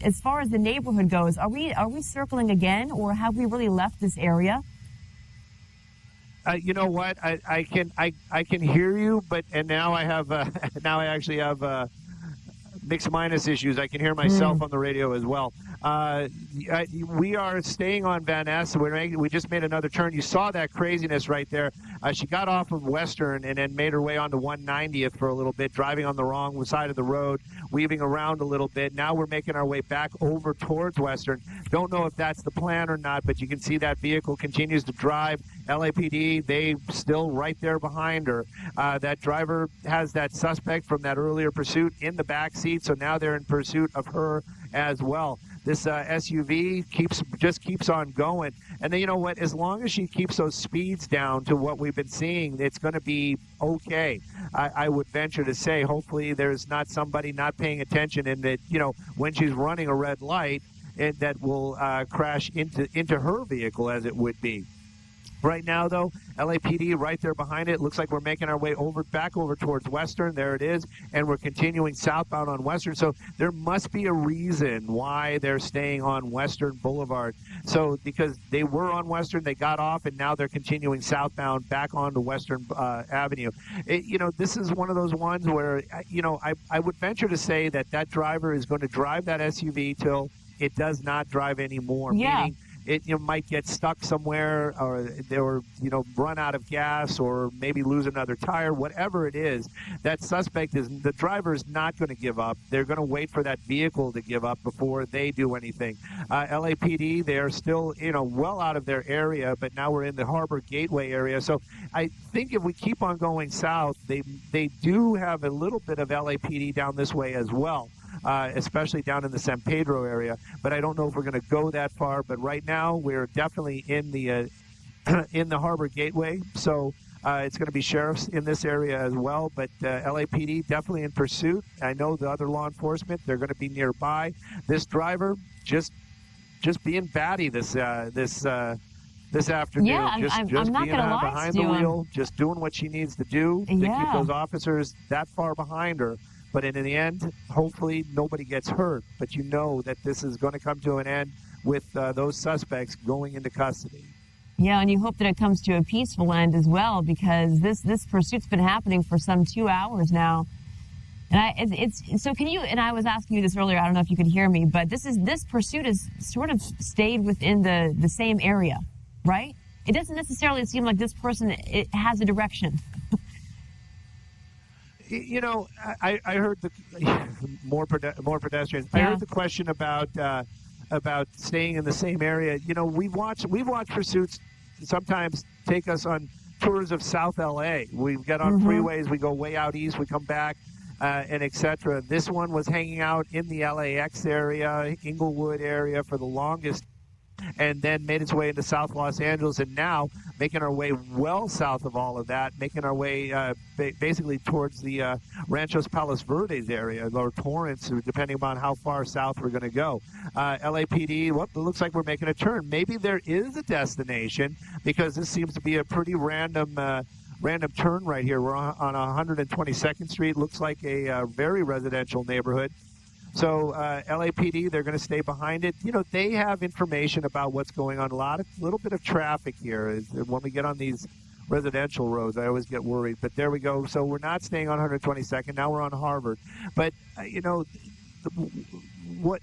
as far as the neighborhood goes, are we circling again, or have we really left this area? You know what? I can hear you, and now I have now I actually have mixed minus issues. I can hear myself on the radio as well. We are staying on Van Ness. We just made another turn. You saw that craziness right there. She got off of Western and then made her way onto 190th for a little bit, driving on the wrong side of the road, weaving around a little bit. Now we're making our way back over towards Western. Don't know if that's the plan or not, but you can see that vehicle continues to drive. LAPD, they still right there behind her. That driver has that suspect from that earlier pursuit in the back seat, so now they're in pursuit of her as well. This SUV keeps on going. And then, you know what? As long as she keeps those speeds down to what we've been seeing, it's going to be okay. I would venture to say, hopefully there's not somebody not paying attention, and that, when she's running a red light, that will crash into her vehicle, as it would be. Right now, though, LAPD right there behind it. Looks like we're making our way back over towards Western. There it is. And we're continuing southbound on Western. So there must be a reason why they're staying on Western Boulevard. So because they were on Western, they got off, and now they're continuing southbound back onto Western Avenue. This is one of those ones where, I would venture to say that driver is going to drive that SUV till it does not drive anymore. Yeah. Meaning, it might get stuck somewhere, or run out of gas, or maybe lose another tire. Whatever it is, that the driver is not going to give up. They're going to wait for that vehicle to give up before they do anything. LAPD, they're still well out of their area, but now we're in the Harbor Gateway area. So I think if we keep on going south, they do have a little bit of LAPD down this way as well. Especially down in the San Pedro area, but I don't know if we're going to go that far. But right now, we're definitely in the in the Harbor Gateway, so it's going to be sheriffs in this area as well. But LAPD definitely in pursuit. I know the other law enforcement, they're going to be nearby. This driver just being batty this afternoon. Yeah, just I'm being not gonna lie behind to the you. wheel, just doing what she needs to do to keep those officers that far behind her. But in the end, hopefully nobody gets hurt. But you know that this is going to come to an end with those suspects going into custody. Yeah, and you hope that it comes to a peaceful end as well, because this pursuit's been happening for some 2 hours now. And so can you, and I was asking you this earlier, I don't know if you could hear me, but this pursuit has sort of stayed within the same area, right? It doesn't necessarily seem like this person has a direction. I heard the more pedestrians. Yeah. I heard the question about staying in the same area. We've watched pursuits sometimes take us on tours of South LA. We get on freeways, we go way out east, we come back, and etc. This one was hanging out in the LAX area, Inglewood area for the longest, and then made its way into South Los Angeles, and now making our way well south of all of that, making our way basically towards the Ranchos Palos Verdes area, or Torrance, depending upon how far south we're going to go. LAPD, it looks like we're making a turn. Maybe there is a destination, because this seems to be a pretty random turn right here. We're on 122nd Street. Looks like a very residential neighborhood. So LAPD, they're going to stay behind it. They have information about what's going on. Little bit of traffic here. When we get on these residential roads, I always get worried. But there we go. So we're not staying on 122nd. Now we're on Harvard. But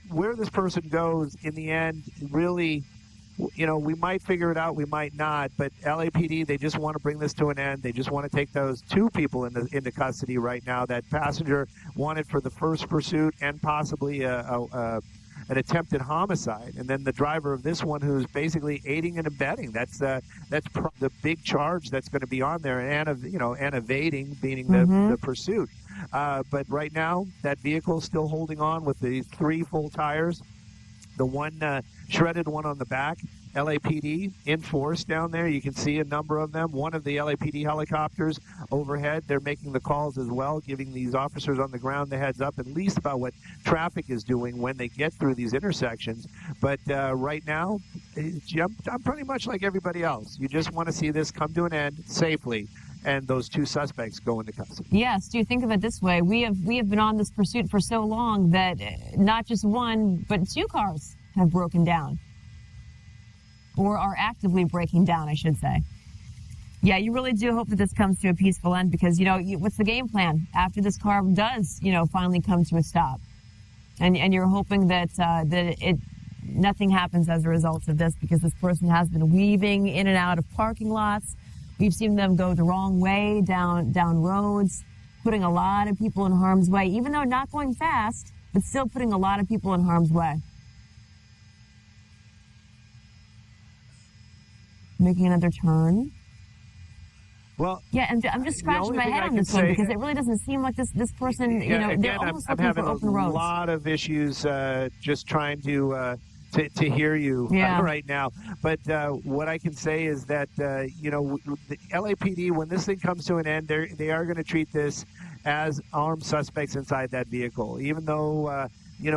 where this person goes in the end, really, we might figure it out, we might not, but LAPD, they just want to bring this to an end. They just want to take those two people into custody right now. That passenger wanted for the first pursuit and possibly an attempted homicide, and then the driver of this one who's basically aiding and abetting. That's the big charge that's going to be on there, and evading, meaning the pursuit. But right now, that vehicle is still holding on with the 3 full tires. The one shredded one on the back, LAPD in force down there. You can see a number of them. One of the LAPD helicopters overhead, they're making the calls as well, giving these officers on the ground the heads up, at least about what traffic is doing when they get through these intersections. But right now, I'm pretty much like everybody else. You just want to see this come to an end safely, and those 2 suspects go into custody. Yes, do you think of it this way? We have been on this pursuit for so long that not just 1, but 2 cars have broken down. Or are actively breaking down, I should say. Yeah, you really do hope that this comes to a peaceful end, because, what's the game plan after this car does, finally come to a stop? And you're hoping that nothing happens as a result of this, because this person has been weaving in and out of parking lots. We've seen them go the wrong way down roads, putting a lot of people in harm's way, even though not going fast, but still putting a lot of people in harm's way. Making another turn. Well, yeah, and I'm just scratching my head on this one, because it really doesn't seem like this person, again, they're almost I'm looking having for open roads. a lot of issues just trying to hear you right now. But what I can say is that, the LAPD, when this thing comes to an end, they are going to treat this as armed suspects inside that vehicle. Even though,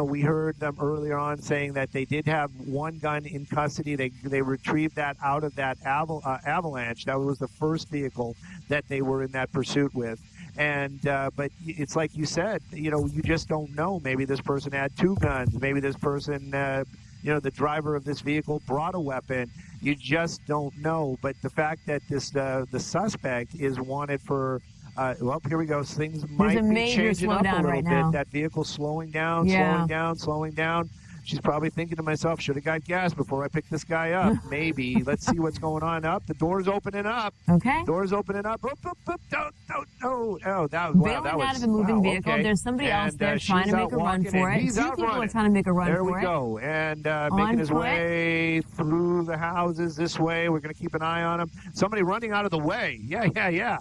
we heard them earlier on saying that they did have one gun in custody. They retrieved that out of that avalanche. That was the first vehicle that they were in that pursuit with. And but it's like you said, you just don't know. Maybe this person had two guns. Maybe this person, the driver of this vehicle brought a weapon. You just don't know. But the fact that the suspect is wanted for, well, here we go. Things might be changing up a little bit. Now. That vehicle slowing down, slowing down. She's probably thinking to myself, should have got gas before I picked this guy up. Maybe. Let's see what's going on. Up. The door's opening up. Okay. Door's opening up. Oop, oop, oop. Don't. Oh, that was that was out of a moving vehicle. Okay. There's somebody else there trying to make a run for it. Two people are trying to make a run for it. There we go. And making his way through the houses this way. We're going to keep an eye on him. Somebody running out of the way. Yeah.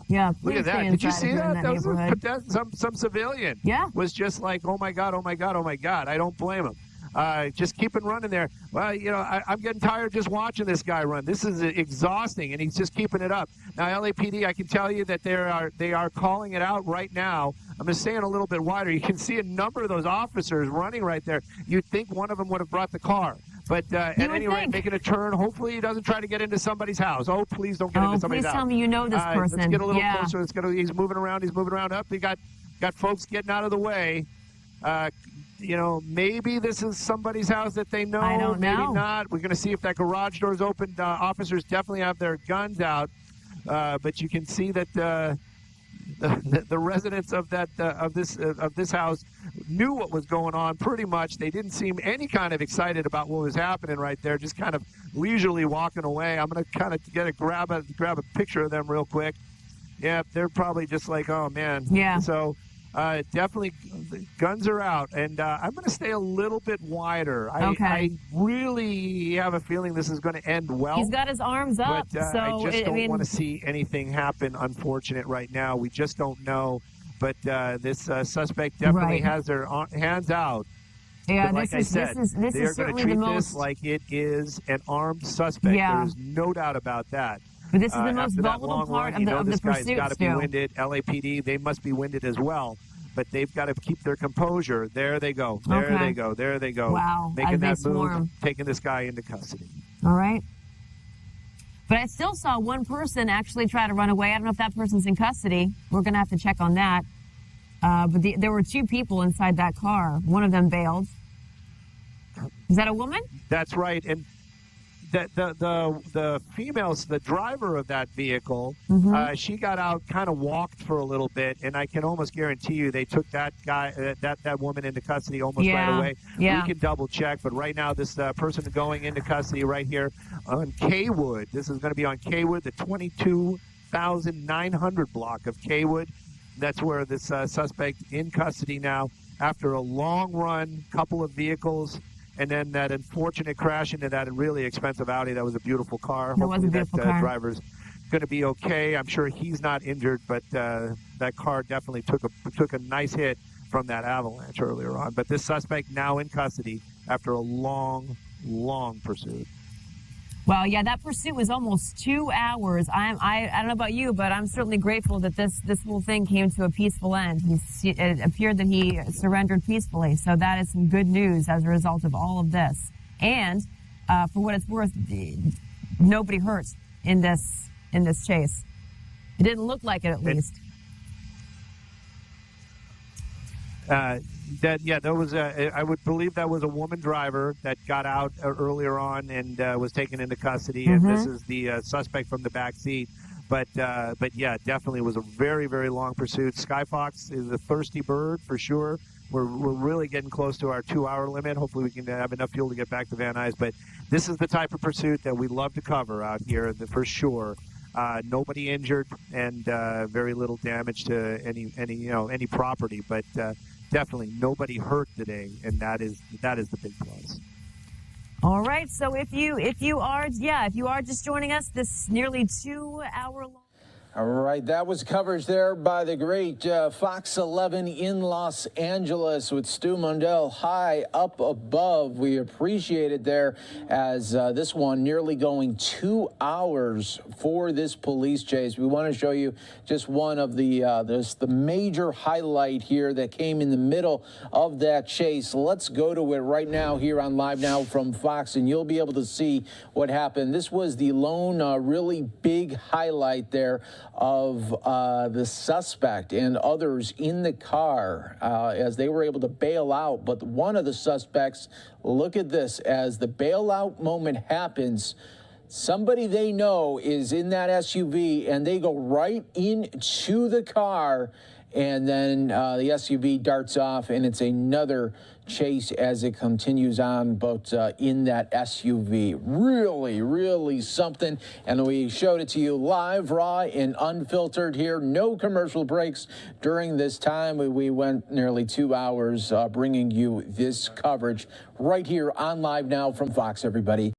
Yeah. Look at that. Did you see that? That was some civilian. Yeah. Was just like, oh my God. I don't blame him. Just keeping running there. Well, I'm getting tired just watching this guy run. This is exhausting, and he's just keeping it up. Now, LAPD, I can tell you that they are calling it out right now. I'm just saying a little bit wider. You can see a number of those officers running right there. You'd think one of them would have brought the car. But at any rate, making a turn. Hopefully he doesn't try to get into somebody's house. Oh, please don't get into somebody's house. Please tell me you know this person. Let's get a little closer. He's moving around. Up. He got folks getting out of the way. Maybe this is somebody's house that they know. I don't know. Maybe not. We're going to see if that garage door is open. Officers definitely have their guns out, but you can see that the residents of this house knew what was going on pretty much. They didn't seem any kind of excited about what was happening right there. Just kind of leisurely walking away. I'm going to kind of grab a picture of them real quick. Yeah, they're probably just like, oh man. Yeah. So. Definitely, guns are out, and I'm going to stay a little bit wider. I really have a feeling this is going to end well. He's got his arms up, but so I just don't want to see anything happen unfortunate right now. We just don't know, but this suspect definitely has their hands out. Yeah, but like I said, they are going to treat this like it is an armed suspect. Yeah. There is no doubt about that. But this is the most volatile part of the pursuit. This guy's got to be winded. LAPD, they must be winded as well. But they've got to keep their composure. There they go. There they go. Wow. Making that move, taking this guy into custody. All right. But I still saw one person actually try to run away. I don't know if that person's in custody. We're going to have to check on that. But there were two people inside that car. One of them bailed. Is that a woman? That's right. And the females, the driver of that vehicle, she got out, kind of walked for a little bit, and I can almost guarantee you they took that guy, that woman into custody almost right away. Yeah. We can double check, but right now this person going into custody right here on Kaywood. This is going to be on Kaywood, the 22,900 block of Kaywood. That's where this suspect in custody now after a long run, couple of vehicles. And then that unfortunate crash into that really expensive Audi. That was a beautiful car. Hopefully that driver's going to be okay. I'm sure he's not injured, but that car definitely took a nice hit from that avalanche earlier on. But this suspect now in custody after a long, long pursuit. Well, yeah, that pursuit was almost 2 hours. I don't know about you, but I'm certainly grateful that this whole thing came to a peaceful end. It appeared that he surrendered peacefully, so that is some good news as a result of all of this. And for what it's worth, nobody hurt in this chase. It didn't look like it, at least. There was I would believe that was a woman driver that got out earlier on and was taken into custody, and this is the suspect from the back seat. But yeah, definitely was a very, very long pursuit. Skyfox is a thirsty bird for sure. We're really getting close to our 2-hour limit. Hopefully we can have enough fuel to get back to Van Nuys. But this is the type of pursuit that we love to cover out here for sure. Nobody injured and very little damage to any property, but definitely nobody hurt today, and that is the big plus. All right, so if you are just joining us, this nearly 2 hour long. All right, that was coverage there by the great Fox 11 in Los Angeles with Stu Mundell high up above. We appreciate it there as this one nearly going 2 hours for this police chase. We want to show you just one of the major highlight here that came in the middle of that chase. Let's go to it right now here on Live Now from Fox, and you'll be able to see what happened. This was the lone really big highlight there of the suspect and others in the car as they were able to bail out. But one of the suspects, look at this, as the bailout moment happens, somebody they know is in that SUV and they go right into the car, and then the SUV darts off, and it's another chase as it continues on, but in that SUV. Really, really something. And we showed it to you live, raw, and unfiltered here. No commercial breaks during this time. We went nearly 2 hours bringing you this coverage right here on Live Now from Fox, everybody.